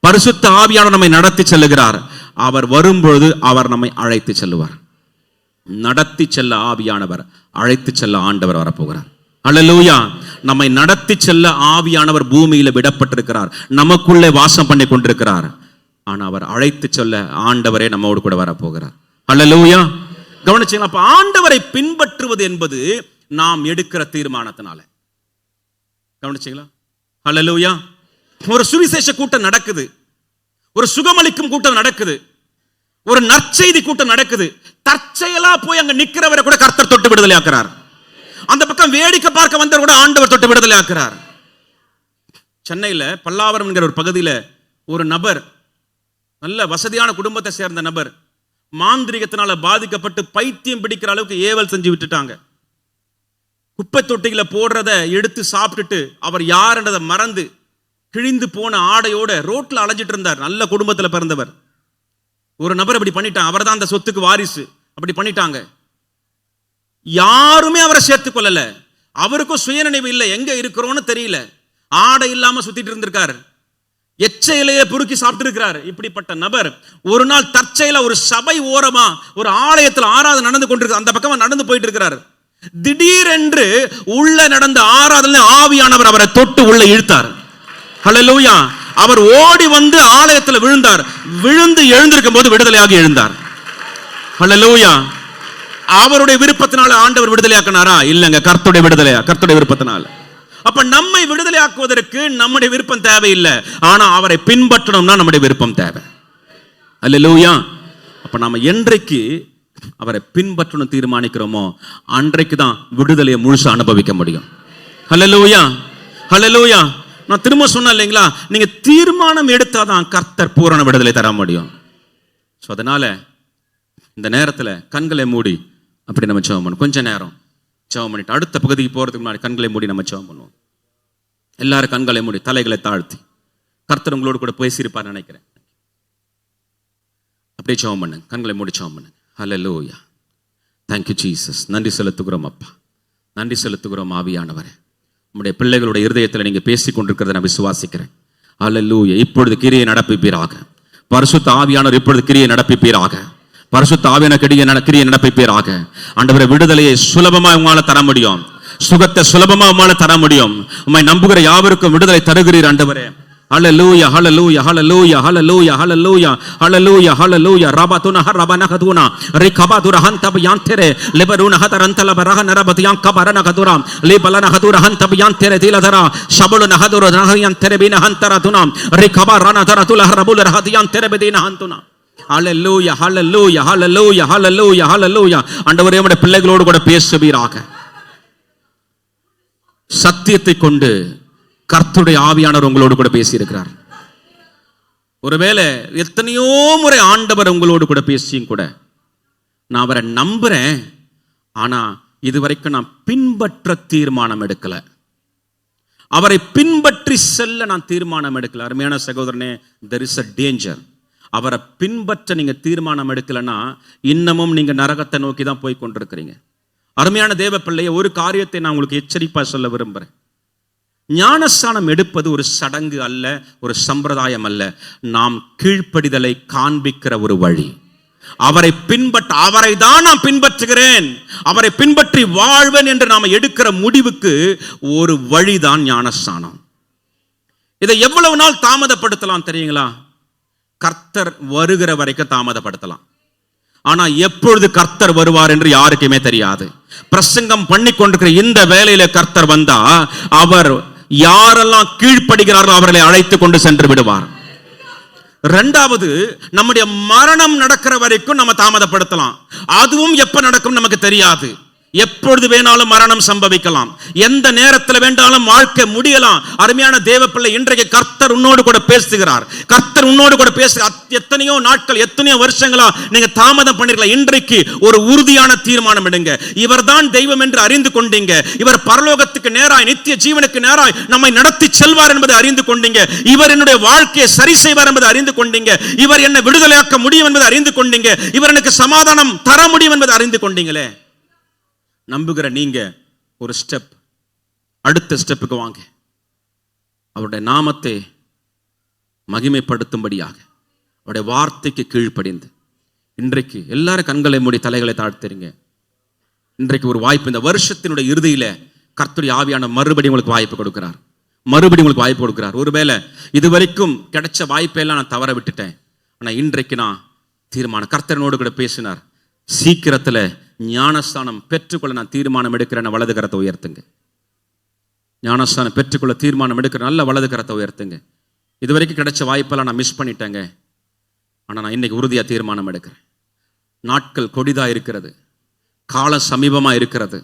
பரிசுத்த ஆவியானவர் நம்மை நடத்தி செல்லுகிறார். அவர் வரும்பொழுது அவர் நம்மை அழைத்து செல்லுவார். நடத்தி செல்ல ஆவியானவர், அழைத்து செல்ல ஆண்டவர் வரப்போகிறார். அல்லேலூயா. நம்மை நடத்தி செல்ல ஆவியானவர் பூமியில விடப்பட்டிருக்கிறார், நமக்குள்ளே வாசம் பண்ணி கொண்டிருக்கிறார். ஆனா அவர் அழைத்து செல்ல ஆண்டவரே நம்மோடு கூட வரப்போகிறார். அல்லேலூயா. கவனிச்சீங்களா? அப்ப ஆண்டவரை பின்பற்றுவது என்பது நாம் எடுக்கிற தீர்மானத்தினால. கவனிச்சீங்களா? அல்லேலூயா. ஒரு சுவிசேஷ கூட்டம் நடக்குது, ஒரு சுகமளிக்கும் கூட்டம் நடக்குது, ஒரு நற்செய்தி கூட்டம் நடக்குது. தற்செயலா போய் அங்க நிக்கிறவரை கூட கர்த்தர் தொட்டு விடுதலை ஆக்குறார். அந்த பக்கம் வேடிக்கை பார்க்க வந்தவர் கூட ஆண்டவர் தொட்டு விடுதலை ஆக்குறார். சென்னையில பல்லாவரம் என்கிற ஒரு பகுதியில ஒரு நபர், நல்ல வசதியான குடும்பத்தை சேர்ந்த நபர், மாந்திரிகத்தினால பாதிக்கப்பட்டு பைத்தியம் பிடிக்கிற அளவுக்கு ஏவல் செஞ்சு விட்டுட்டாங்க. குப்பை தொட்டிகளை போடுறத எடுத்து சாப்பிட்டுட்டு அவர் யாருன்றதை மறந்து கிழிந்து போன ஆடையோட ரோட்ல அலைஞ்சிட்டு இருந்தார். நல்ல குடும்பத்துல பிறந்தவர். ஒரு நபர் அப்படி பண்ணிட்டாங்க. அவர் தான் அந்த சொத்துக்கு வாரிசு. அப்படி பண்ணிட்டாங்க. யாருமே அவரை சேர்த்துக் கொள்ளல. அவருக்கும் சுயநினைவு இல்லை, எங்க இருக்கிறோன்னு தெரியல. ஆடை இல்லாம சுத்திட்டு இருந்திருக்காரு. எச்சையிலேயே பொறுக்கி சாப்பிட்டு இருக்கிறார். இப்படிப்பட்ட நபர் ஒரு நாள் தற்செயல ஒரு சபை ஓரமா ஒரு ஆலயத்தில் ஆராதனை நடந்து கொண்டிருக்கு, அந்த பக்கமா நடந்து போயிட்டு இருக்கிறார். திடீரென்று உள்ள நடந்த ஆராதனை ஆவியானவர் அவரை தொட்டு உள்ள இழுத்தார். ஹல்லேலூயா. அவர் ஓடி வந்து ஆலயத்தில் விழுந்தார். விழுந்து எழுந்திருக்கும் போது விடுதலையாகி எழுந்தார். ஹல்லேலூயா. அவருடைய விருப்பத்தினால ஆண்டவர் விடுதலையாக்கினாரா? இல்லங்க, கர்த்தருடைய விடுதலையா, கர்த்தருடைய விருப்பத்தினால. அப்ப நம்மை விடுதலையாக்குவதற்கு நம்முடைய விருப்பம் தேவையில்லை, ஆனா அவரை பின்பற்றணும்னா நம்முடைய விருப்பம் தேவை. அல்லேலூயா. அப்ப நாம என்றைக்கு அவரை பின்பற்றணும் தீர்மானிக்கிறோமோ அன்றைக்கு தான் விடுதலையை முழுசா அனுபவிக்க முடியும். அல்லேலூயா, அல்லேலூயா. நான் திரும்ப சொன்னேன் இல்லைங்களா, நீங்க தீர்மானம் எடுத்தாதான் கர்த்தர் பூரண விடுதலை தர முடியும். ஸோ அதனால இந்த நேரத்தில் கண்களை மூடி அப்படி நம்ம ஜெபம் பண்ணுவோம். கொஞ்ச நேரம் ஜெபம் பண்ணிட்டு அடுத்த பகுதிக்கு போறதுக்கு முன்னாடி கண்களை மூடி நம்ம ஜெபம் பண்ணுவோம். எல்லாரும் கண்களை மூடி தலைகளை தாழ்த்தி, கர்த்தர் உங்களோடு கூட பேசியிருப்பார் நினைக்கிறேன். அப்படியே ஜெபம் பண்ணுங்க, கண்களை மூடி ஜெபம் பண்ணுங்க. ஹல்லேலூயா. Thank you Jesus. நன்றி செலுத்துகிறோம் அப்பா, நன்றி செலுத்துகிறோம் ஆவியானவரே. நம்முடைய பிள்ளைகளுடைய இருதயத்தில் நீங்க பேசிக் கொண்டிருக்கிறத நான் விசுவாசிக்கிறேன். ஹல்லேலூயா. இப்பொழுது கிரியை நடப்பிப்பீராக. பரிசுத்த ஆவியானவர் இப்பொழுது கிரியை நடப்பிப்பீராக. பரிசுத்த ஆவியான கிரியை நடப்பிப்பீராக. ஆண்டவரே, விடுதலையை சுலபமா உங்களால தர முடியும், சுகத்தை சுலபமா உங்களால தர முடியும். உம்மை நம்புகிற யாவருக்கும் விடுதலை தருகிறீர் ஆண்டவரே. Hallelujah, hallelujah, hallelujah, hallelujah, hallelujah, hallelujah, hallelujah. Rabatuna harabana kaduna, rikabadura hantab yantere, lebaruna hatarantala baraha narabatiyan kabarana kadura, lebalana hadura hantab yantere diladara, shabuluna hadura yantere bina hantaratuna, rikabarana taratula harabula hadiyantere bedina hantuna. Hallelujah, hallelujah, hallelujah, hallelujah, hallelujah. ஆண்டவரே, நம்முடைய பிள்ளைகளோடு கூட பேசுவீராக. சத்தியத்தை கொண்டு கர்த்தருடைய ஆவியானவர் உங்களோடு கூட பேசி இருக்கிறார். ஒருவேளை எத்தனையோ முறை ஆண்டவர் உங்களோடு கூட பேசியும் கூட நான் அவரை நம்புறேன், ஆனா இதுவரைக்கும் நான் பின்பற்ற தீர்மானம் எடுக்கல, அவரை பின்பற்றி செல்ல நான் தீர்மானம் எடுக்கல. அருமையான சகோதரனே, there is a danger. அவரை பின்பற்ற நீங்க தீர்மானம் எடுக்கலன்னா இன்னமும் நீங்க நரகத்தை நோக்கி தான் போய் கொண்டிருக்கிறீங்க. அருமையான தேவ பிள்ளைய, ஒரு காரியத்தை நான் உங்களுக்கு எச்சரிப்பா சொல்ல விரும்புறேன். ஞானஸ்நானம் எடுப்பது ஒரு சடங்கு அல்ல, ஒரு சம்பிரதாயம் அல்ல. நாம் கீழ்ப்படிதலை காண்பிக்கிற ஒரு வழி. அவரை அவரை தான் நான் பின்பற்றுகிறேன், அவரை பின்பற்றி வாழ்வேன் என்று நாம எடுக்கிற முடிவுக்கு ஒரு வழிதான் ஞானஸ்நானம். இதை எவ்வளவு நாள் தாமதப்படுத்தலாம் தெரியுங்களா? கர்த்தர் வருகிற வரைக்கும் தாமதப்படுத்தலாம். ஆனா எப்பொழுது கர்த்தர் வருவார் என்று யாருக்குமே தெரியாது. பிரசங்கம் பண்ணி கொண்டிருக்கிற இந்த வேலையில கர்த்தர் வந்தா அவர் யாரெல்லாம் கீழ்ப்படுகிறார்களோ அவர்களை அழைத்து கொண்டு சென்று விடுவார். இரண்டாவது, நம்முடைய மரணம் நடக்கிற வரைக்கும் நம்ம தாமதப்படுத்தலாம். அதுவும் எப்ப நடக்கும் நமக்கு தெரியாது. எப்பொழுது வேணாலும் மரணம் சம்பவிக்கலாம். எந்த நேரத்தில் வேண்டாலும் வாழ்க்கை முடியலாம். அருமையான தேவப்பிள்ளை, இன்றைக்கு கர்த்தர் உன்னோடு கூட பேசுகிறார். கர்த்தர் உன்னோடு கூட பேசுகிறார். எத்தனையோ நாட்கள், எத்தனையோ வருஷங்களா நீங்க தாமதம் பண்ணிருக்கலாம். இன்றைக்கு ஒரு உறுதியான தீர்மானம் எடுங்க. இவர்தான் தெய்வம் என்று அறிந்து கொண்டீங்க. இவர் பரலோகத்துக்கு நேராய், நித்திய ஜீவனுக்கு நேராய் நம்மை நடத்தி செல்வார் என்பதை அறிந்து கொண்டீங்க. இவர் என்னுடைய வாழ்க்கையை சரி செய்வார் என்பதை அறிந்து கொண்டீங்க. இவர் என்னை விடுதலையாக்க முடியும் என்பதை அறிந்து கொண்டீங்க. இவர் எனக்கு சமாதானம் தர முடியும் என்பதை அறிந்து கொண்டீங்களே. நம்புகிற நீங்க ஒரு ஸ்டெப், அடுத்த ஸ்டெப்புக்கு வாங்க. அவருடைய நாமத்தை மகிமைப்படுத்தும்படியாக அவருடைய வார்த்தைக்கு கீழ்ப்படிந்து இன்றைக்கு எல்லாரும் கண்களை மூடி தலைகளை தாழ்த்துறீங்க. இன்றைக்கு ஒரு வாய்ப்பு, இந்த வருஷத்தினுடைய இறுதியில கர்த்தருடைய ஆவியான மறுபடியும் உங்களுக்கு வாய்ப்பு கொடுக்கிறார். மறுபடியும் உங்களுக்கு வாய்ப்பு கொடுக்கிறார். ஒருவேளை இதுவரைக்கும் கிடைச்ச வாய்ப்பெல்லாம் நான் தவற விட்டுட்டேன். ஆனா இன்றைக்கு நான் தீர்மானம், கர்த்தரனோடு கூட பேசினார், சீக்கிரத்துல ஞானஸ்தானம் பெற்றுக்கொள்ள நான் தீர்மானம் எடுக்கிறேன். வலது கரத்தை உயர்த்துங்க. ஞானஸ்தானம் பெற்றுக்கொள்ள தீர்மானம் எடுக்கிற நல்ல வலது கரத்தை உயர்த்துங்க. இதுவரைக்கும் கிடைச்ச வாய்ப்பெல்லாம் நான் மிஸ் பண்ணிட்டேங்க. ஆனா நான் இன்னைக்கு உறுதியா தீர்மானம் எடுக்கிறேன். நாட்கள் கொடிதா இருக்கிறது, காலம் சமீபமா இருக்கிறது,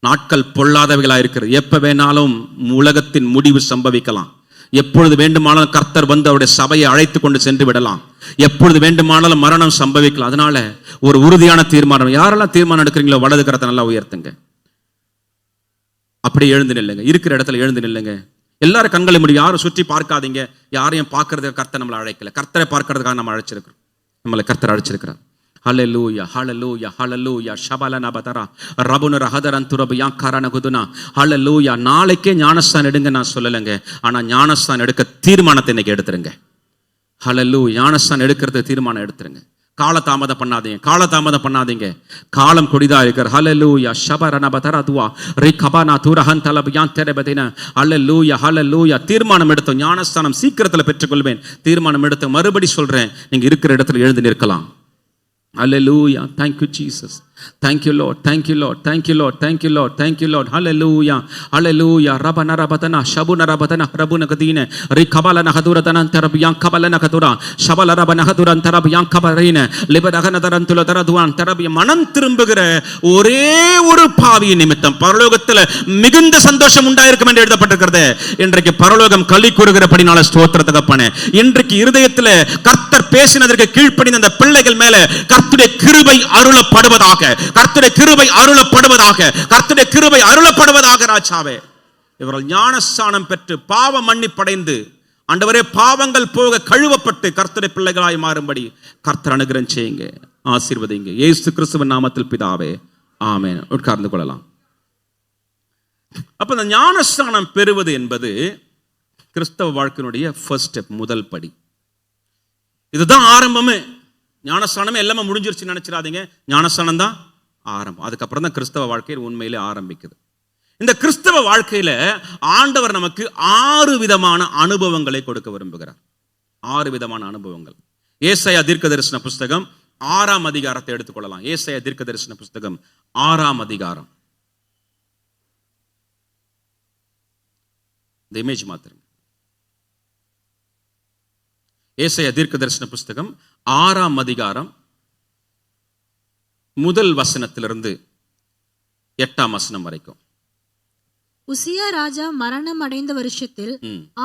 நாட்கள் பொல்லாதவைகளா இருக்கிறது. எப்ப வேணாலும் உலகத்தின் முடிவு சம்பவிக்கலாம். எப்பொழுது வேண்டுமானாலும் கர்த்தர் வந்து அவருடைய சபையை அழைத்து கொண்டு சென்று விடலாம். எப்பொழுது வேண்டுமானாலும் மரணம் சம்பவிக்கலாம். அதனால ஒரு உறுதியான தீர்மானம். யாரெல்லாம் தீர்மானம் எடுக்கிறீங்களோ வலது கரத்தை நல்லா உயர்த்துங்க. அப்படியே எழுந்து நில்லுங்க. இருக்கிற இடத்துல எழுந்து நில்லுங்க. எல்லாரும் கண்களை மூடி, யாரும் சுற்றி பார்க்காதீங்க. யாரையும் பார்க்கறதுக்கு கர்த்தர் நம்மளை அழைக்கல. கர்த்தரை பார்க்கறதுக்காக நம்ம அழைச்சிருக்கிறோம். நம்மளை கர்த்தர் அழைச்சிருக்கிறார். ஹல்லேலூயா ஹல்லேலூயா ஹல்லேலூயா ஷபலன பதரா ரபுன ரஹதரந்துரப யாக்கரன குதுனா ஹல்லேலூயா. நாளைக்கே ஞானஸ்தானம் எடுங்க நான் சொல்லலைங்க. ஆனா ஞானஸ்தானம் எடுக்க தீர்மானத்தை இன்னைக்கு எடுத்துருங்க. ஹல்லேலூயா. ஞானஸ்தானம் எடுக்கிறது தீர்மானம் எடுத்துருங்க. காலதாமதம் பண்ணாதீங்க, காலதாமதம் பண்ணாதீங்க. காலம் கொடிதா இருக்கிற. ஹல்லேலூயா ஷபரன பதரா துவா ரிகபனா துரஹன் தலப யாந்தரபதின ஹல்லேலூயா ஹல்லேலூயா. தீர்மானம் எடுத்து ஞானஸ்தானம் சீக்கிரத்தில் பெற்றுக்கொள்வேன். தீர்மானம் எடுத்து மறுபடி சொல்றேன், நீங்க இருக்கிற இடத்துல எழுந்து நிற்கலாம். Hallelujah. Thank you, Jesus. Thank you, Lord. Thank you, Lord. Thank you, Lord. Thank you, Lord. Thank you, Lord. Hallelujah. Hallelujah. Rabana rabatana shabuna rabatana rabuna kadine rikabala nahadura tanantara biyan kabala nakadura shabala rabana hadura antara biyan kabarine libadagana tarantula taraduan tarabiya மனம் திரும்புகிற ஒரே ஒரு பாவி நிமித்தம் பரலோகத்தில் மிகுந்த சந்தோஷம் உண்டாயிருக்கும் என்று எழுதப்பட்டிருக்கிறது. இன்றைக்கு பரலோகம் களி கூறுகிறபடினால ஸ்தோத்திர தகப்பனே. இன்றைக்கு இருதயத்தில் கர்த்தர் பேசினதற்கு கீழ்ப்படிந்த அந்த பிள்ளைகள் மேல கர்த்தருடைய கிருபை அருளப்படுவதாக, கர்த்தருடைய கிருபை அருளப்படுவதாக, கர்த்தருடைய கிருபை அருளப்படுவதாக. ராஜாவே, இவர்கள் ஞானஸ்தானம் பெற்று பாவ மன்னிப்படைந்து ஆண்டவரே பாவங்கள் போக கழுவப்பட்டு கர்த்தருடைய பிள்ளைகளாய் மாறும்படி கர்த்தர் அனுகிரகம் செய்யுங்க, ஆசீர்வதிங்க. இயேசு கிறிஸ்துவின் நாமத்தில் பிதாவே, ஆமென். உட்கார்ந்து கொள்ளலாம். அப்ப இந்த ஞானஸ்தானம் பெறுவது என்பது கிறிஸ்தவ வாழ்க்கையினுடைய ஃபர்ஸ்ட் ஸ்டெப், முதல் படி. இதுதான் ஆரம்பமே. ஞானஸ்தானமே எல்லாமே முடிஞ்சிருச்சு நினைச்சிடாதீங்க. ஞானஸ்தானம் தான் ஆரம்பம். அதுக்கப்புறம் தான் கிறிஸ்தவ வாழ்க்கையில் உண்மையிலே ஆரம்பிக்குது. இந்த கிறிஸ்தவ வாழ்க்கையில ஆண்டவர் நமக்கு 6 விதமான அனுபவங்களை கொடுக்க விரும்புகிறார். 6 விதமான அனுபவங்கள். ஏசாயா தீர்க்கதரிசன புஸ்தகம் 6ஆம் அதிகாரத்தை எடுத்துக்கொள்ளலாம். ஏசாயா தீர்க்கதரிசன புஸ்தகம் 6ஆம் அதிகாரம். இந்த இமேஜ் மாத்திரம். ஏசாயா தீர்க்கதரிசன புஸ்தகம் 6ஆம் அதிகாரம் முதல் வசனத்திலிருந்து 8ஆம் வசனம் வரைக்கும். உசியா ராஜா மரணம் அடைந்த வருஷத்தில்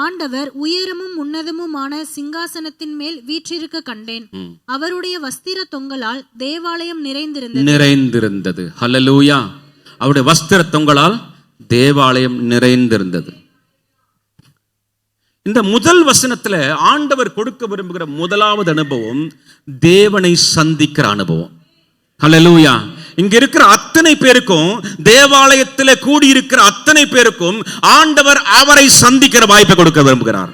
ஆண்டவர் உயரமும் உன்னதமுமான சிங்காசனத்தின் மேல் வீற்றிருக்க கண்டேன். அவருடைய வஸ்திர தொங்கலால் தேவாலயம் நிறைந்திருந்தது. ஹல்லேலூயா. அவருடைய வஸ்திர தொங்கலால் தேவாலயம் நிறைந்திருந்தது. இந்த முதல் வசனத்துல ஆண்டவர் கொடுக்க விரும்புகிற முதலாவது அனுபவம் தேவனை சந்திக்கிற அனுபவம். ஹல்லேலூயா. இங்க இருக்கிற அத்தனை பேருக்கும், தேவாலயத்தில் கூடியிருக்கிற அத்தனை பேருக்கும் ஆண்டவர் அவரை சந்திக்கிற வாய்ப்பை கொடுக்க விரும்புகிறார்.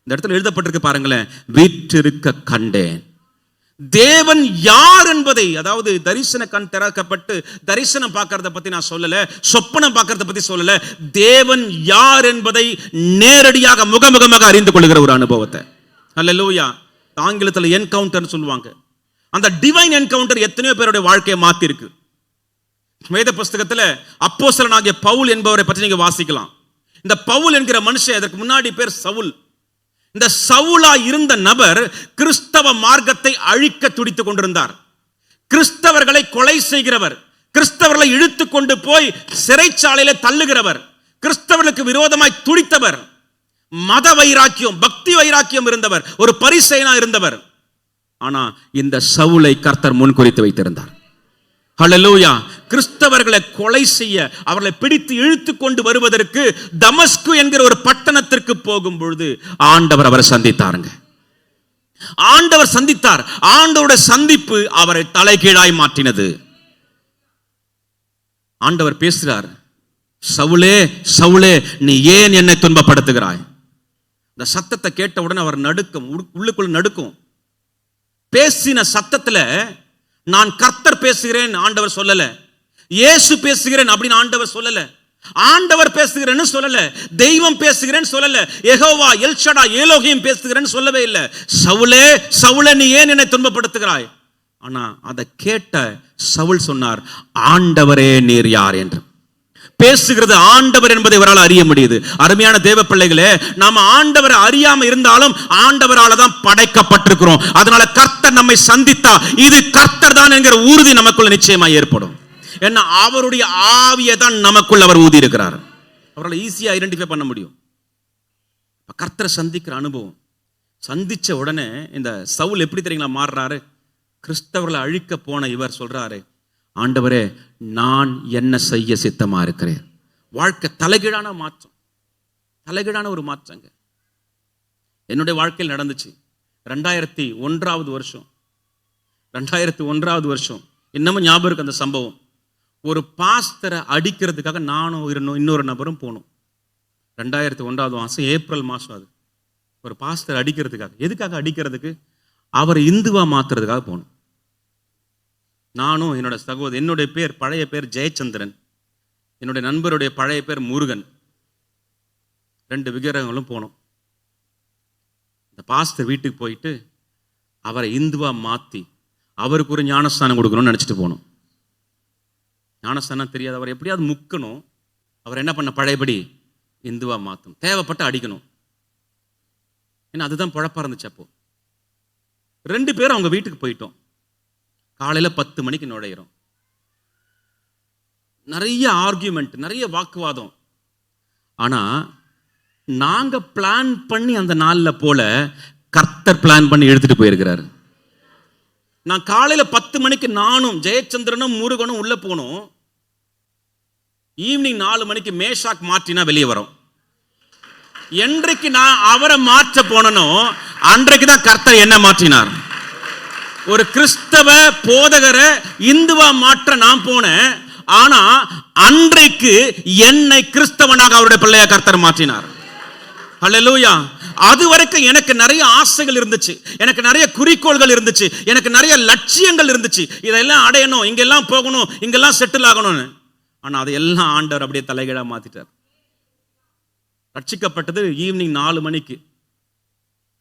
இந்த இடத்துல எழுதப்பட்டிருக்கு பாருங்களேன், வீற்றிருக்க கண்டேன். தேவன் யார் என்பதை, அதாவது தரிசன கண் திறக்கப்பட்டு தரிசனம் பார்க்கறத பத்தி நான் சொல்லல, சொப்பனம் பார்க்கறத பத்தி சொல்லல, தேவன் யார் என்பதை நேரடியாக முகமுகமாக அறிந்து கொள்கிற ஒரு அனுபவத்தை. ஹல்லேலூயா. ஆங்கிலத்தில் என்கவுண்டர் சொல்லுவாங்க. அந்த டிவைன் என்கவுண்டர் எத்தனையோ பேருடைய வாழ்க்கையை மாத்தி இருக்கு. வேத புஸ்தகத்துல அப்போஸ்தலனாகிய பவுல் என்பவரை பற்றி நீங்க வாசிக்கலாம். இந்த பவுல் என்கிற மனுஷன், அதற்கு முன்னாடி பேர் சவுல். இந்த சவுலா இருந்த நபர் கிறிஸ்தவ மார்க்கத்தை அழிக்க துடித்துக் கொண்டிருந்தார். கிறிஸ்தவர்களை கொலை செய்கிறவர், கிறிஸ்தவர்களை இழுத்து கொண்டு போய் சிறைச்சாலையில தள்ளுகிறவர், கிறிஸ்தவர்களுக்கு விரோதமாய் துடித்தவர், மத வைராக்கியம், பக்தி வைராக்கியம் இருந்தவர், ஒரு பரிசேயனா இருந்தவர். ஆனா இந்த சவுலை கர்த்தர் முன் குறித்து வைத்திருந்தார். ஹல்லேலூயா. கிறிஸ்தவர்களை கொலை செய்ய, அவர்களை பிடித்து இழுத்து கொண்டு வருவதற்கு தமஸ்கு என்கிற ஒரு பட்டணத்திற்கு போகும் பொழுது ஆண்டவர் அவரை சந்தித்தாருங்க. ஆண்டவர் சந்தித்தார். ஆண்டவருடைய சந்திப்பு அவரை தலைகீழாய் மாற்றினது. ஆண்டவர் பேசுகிறார், சவுலே சவுலே, நீ ஏன் என்னை துன்பப்படுத்துகிறாய்? இந்த சத்தத்தை கேட்ட உடனே அவர் நடுக்கம், உள்ளுக்குள்ள நடுக்கும். பேசின சத்தத்துல நான் கர்த்தர் பேசுகிறேன் ஆண்டவர் சொல்லல, இயேசு பேசுகிறேன் அப்படின்னு ஆண்டவர் சொல்லல, ஆண்டவர் பேசுகிறேன்னு சொல்லல, தெய்வம் பேசுகிறேன்னு சொல்லல, யெகோவா எல்ஷடா ஏலோகிம் பேசுகிறேன்னு சொல்லவே இல்லை. சவுலே சவுலே, நீ ஏன் என்னை துன்பப்படுத்துகிறாய்? ஆனா அதை கேட்ட சவுல் சொன்னார், ஆண்டவரே நீர் யார் என்று. பேசுகிறது ஆண்டவர் என்பதை இவரால் அறிய முடியுது. அருமையான தேவ பிள்ளைகளே, நாம ஆண்டவரை அறியாம இருந்தாலும் ஆண்டவரால தான் படைக்கப்பட்டிருக்கிறோம். அதனால கர்த்தர் நம்மை சந்தித்தா இது கர்த்தர் தான் என்கிற உறுதி நமக்குள்ள நிச்சயமா ஏற்படும். ஏன்னா அவருடைய ஆவியை தான் நமக்குள்ள அவர் ஊதி இருக்கிறார். அவரால் ஈஸியா ஐடென்டிஃபை பண்ண முடியும். கர்த்தரை சந்திக்கிற அனுபவம். சந்திச்ச உடனே இந்த சவுல் எப்படி தெரியுங்களா மாறுறாரு? கிறிஸ்தவர்களை அழிக்க போன இவர் சொல்றாரு, ஆண்டவரே நான் என்ன செய்ய சித்தமா இருக்கிறேன். வாழ்க்கை தலைகீழான மாற்றம், தலைகீழான ஒரு மாற்றங்க என்னுடைய வாழ்க்கையில் நடந்துச்சு. 2001 வருஷம், 2001 வருஷம் இன்னமும் ஞாபகம் இருக்கு அந்த சம்பவம். ஒரு பாஸ்தரை அடிக்கிறதுக்காக நானும் இன்னொரு நபரும் போனோம். 2001 மாதம் ஏப்ரல் மாதம். அது ஒரு பாஸ்தரை அடிக்கிறதுக்காக. எதுக்காக அடிக்கிறதுக்கு? அவரை இந்துவா மாத்துறதுக்காக போனோம். நானும் என்னோட சகோதரர், என்னுடைய பேர் பழைய பேர் ஜெயச்சந்திரன், என்னுடைய நண்பருடைய பழைய பேர் முருகன், 2 விக்கிரகங்களும் போனோம். இந்த பாஸ்டர் வீட்டுக்கு போயிட்டு அவரை இந்துவா மாத்தி அவருக்கு ஒரு ஞானஸ்தானம் கொடுக்கணும்னு நினைச்சிட்டு போனோம். ஞானஸ்தானம் தெரியாது, அவர் எப்படியாவது முக்கணும். அவர் என்ன பண்ண, பழையபடி இந்துவா மாத்தணும், தேவைப்பட்டு அடிக்கணும். ஏன்னா அதுதான் பொழப்பா இருந்துச்சு. அப்போ 2 பேரும் அவங்க வீட்டுக்கு போயிட்டோம். காலையில் 10 மணிக்கு நுழையிறோம். நிறைய ஆர்கியூமெண்ட், நிறைய வாக்குவாதம். ஆனா நாங்க பிளான் பண்ணி அந்த நாளில் போல கர்த்தர் பிளான் பண்ணி எடுத்துட்டு போயிருக்கிறாரு. நான் காலையில 10 மணிக்கு நானும் ஜெயச்சந்திரனும் முருகனும் உள்ள போனோம். ஈவினிங் 4 மணிக்கு மேஷாக் மாற்றினா வெளியே வரும். என்றைக்கு நான் அவரை மாற்ற போனனோ அன்றைக்கு தான் கர்த்தர் என்ன மாற்றினார். ஒரு கிறிஸ்தவ போதகரை இந்துவா மாற்ற நான் போனேன். ஆனா அன்றைக்கு என்னை கிறிஸ்தவனாக அவருடைய பிள்ளைய கர்த்தர் மாற்றினார். ஹல்லேலூயா. அது வரைக்கும் எனக்கு நிறைய ஆசைகள் இருந்துச்சு, எனக்கு நிறைய குறிக்கோள்கள் இருந்துச்சு, எனக்கு நிறைய லட்சியங்கள் இருந்துச்சு. இதெல்லாம் அடையணும், இங்கெல்லாம் போகணும், இங்கெல்லாம் செட்டில் ஆகணும்னு. ஆனா அதையெல்லாம் ஆண்டவர் அப்படியே தலைகீழா மாத்திட்டார். ரட்சிக்கப்பட்டது ஈவினிங் 4 மணிக்கு.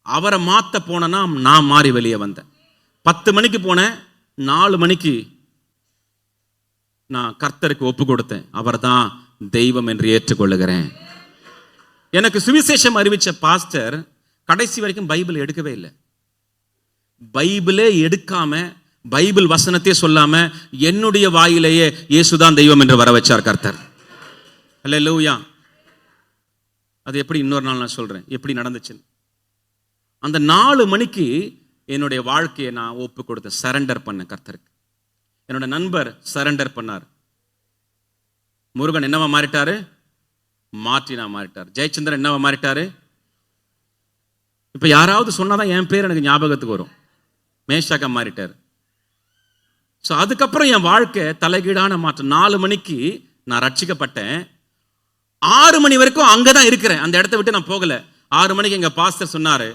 அவரை மாத்த போனா நான் மாறி வெளியே வந்தேன். 10 மணிக்கு போனேன், 4 மணிக்கு நான் கர்த்தருக்கு ஒப்பு கொடுத்தேன். அவர் தான் தெய்வம் என்று ஏற்றுக்கொள்ளுகிறேன். எனக்கு சுவிசேஷம் அறிவிச்ச பாஸ்டர் கடைசி வரைக்கும் பைபிள் எடுக்கவே இல்லை. பைபிளே எடுக்காம, பைபிள் வசனத்தையே சொல்லாம என்னுடைய வாயிலேயே இயேசுதான் தெய்வம் என்று வர வச்சார் கர்த்தர். அல்லேலூயா. அது எப்படி இன்னொரு நாள் நான் சொல்றேன் எப்படி நடந்துச்சு. அந்த 4 மணிக்கு என்னுடைய வாழ்க்கையை நான் ஒப்பு கொடுத்த, சரண்டர் பண்ண கர்த்தருக்கு. என்னோட நண்பர் சரண்டர் பண்ணார். முருகன் என்னவா மாறிட்டாரு? மார்ட்டினா மாறிட்டார். ஜெயச்சந்திரன் என்னவா மாறிட்டாரு? இப்ப யாராவது சொன்னாதான் என் பேர் எனக்கு ஞாபகத்துக்கு வரும். மேஷாக்கா மாறிட்டார். ஸோ அதுக்கப்புறம் என் வாழ்க்கை தலைகீழான மாற்றம். 4 மணிக்கு நான் ரட்சிக்கப்பட்டேன். 6 மணி வரைக்கும் அங்கதான் இருக்கிறேன், அந்த இடத்த விட்டு நான் போகல. 6 மணிக்கு எங்க பாஸ்டர் சொன்னாரு,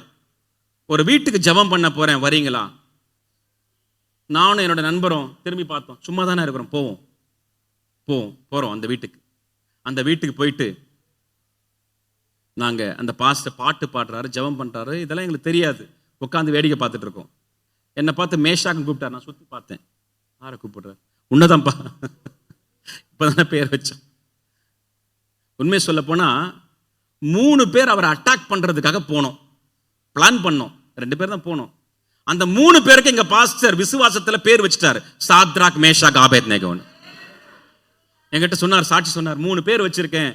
ஒரு வீட்டுக்கு ஜெபம் பண்ண போறேன், வரீங்களா? நானும் என்னோட நண்பரும் திரும்பி பார்த்தோம். சும்மா தானே இருக்கிறோம், போறோம் அந்த வீட்டுக்கு. அந்த வீட்டுக்கு போயிட்டு நாங்க அந்த பாஸ்டர் பாட்டு பாடுறாரு, ஜெபம் பண்றாரு. இதெல்லாம் எங்களுக்கு தெரியாது, உட்காந்து வேடிக்கை பார்த்துட்டு இருக்கோம். என்னை பார்த்து மேஷாக்குன்னு கூப்பிட்டார். நான் சுத்தி பார்த்தேன், யாரை கூப்பிடுறாரு? உன்னதான்ப்பா, இப்பதானே பேர் வச்சோம். உண்மையை சொல்ல போனா 3 பேர் அவரை அட்டாக் பண்றதுக்காக போனோம், பிளான் பண்ணோம். 2 பேர் தான் போனோம். அந்த 3 பேருக்கு எங்க பாஸ்டர் விசுவாசத்துல பேர் வச்சுட்டாரு, சாத்ராக் மேஷாக் ஆபேத்நேகோன்னு. என்கிட்ட சொன்னார், சாட்சி சொன்னார், 3 பேர் வச்சிருக்கேன்.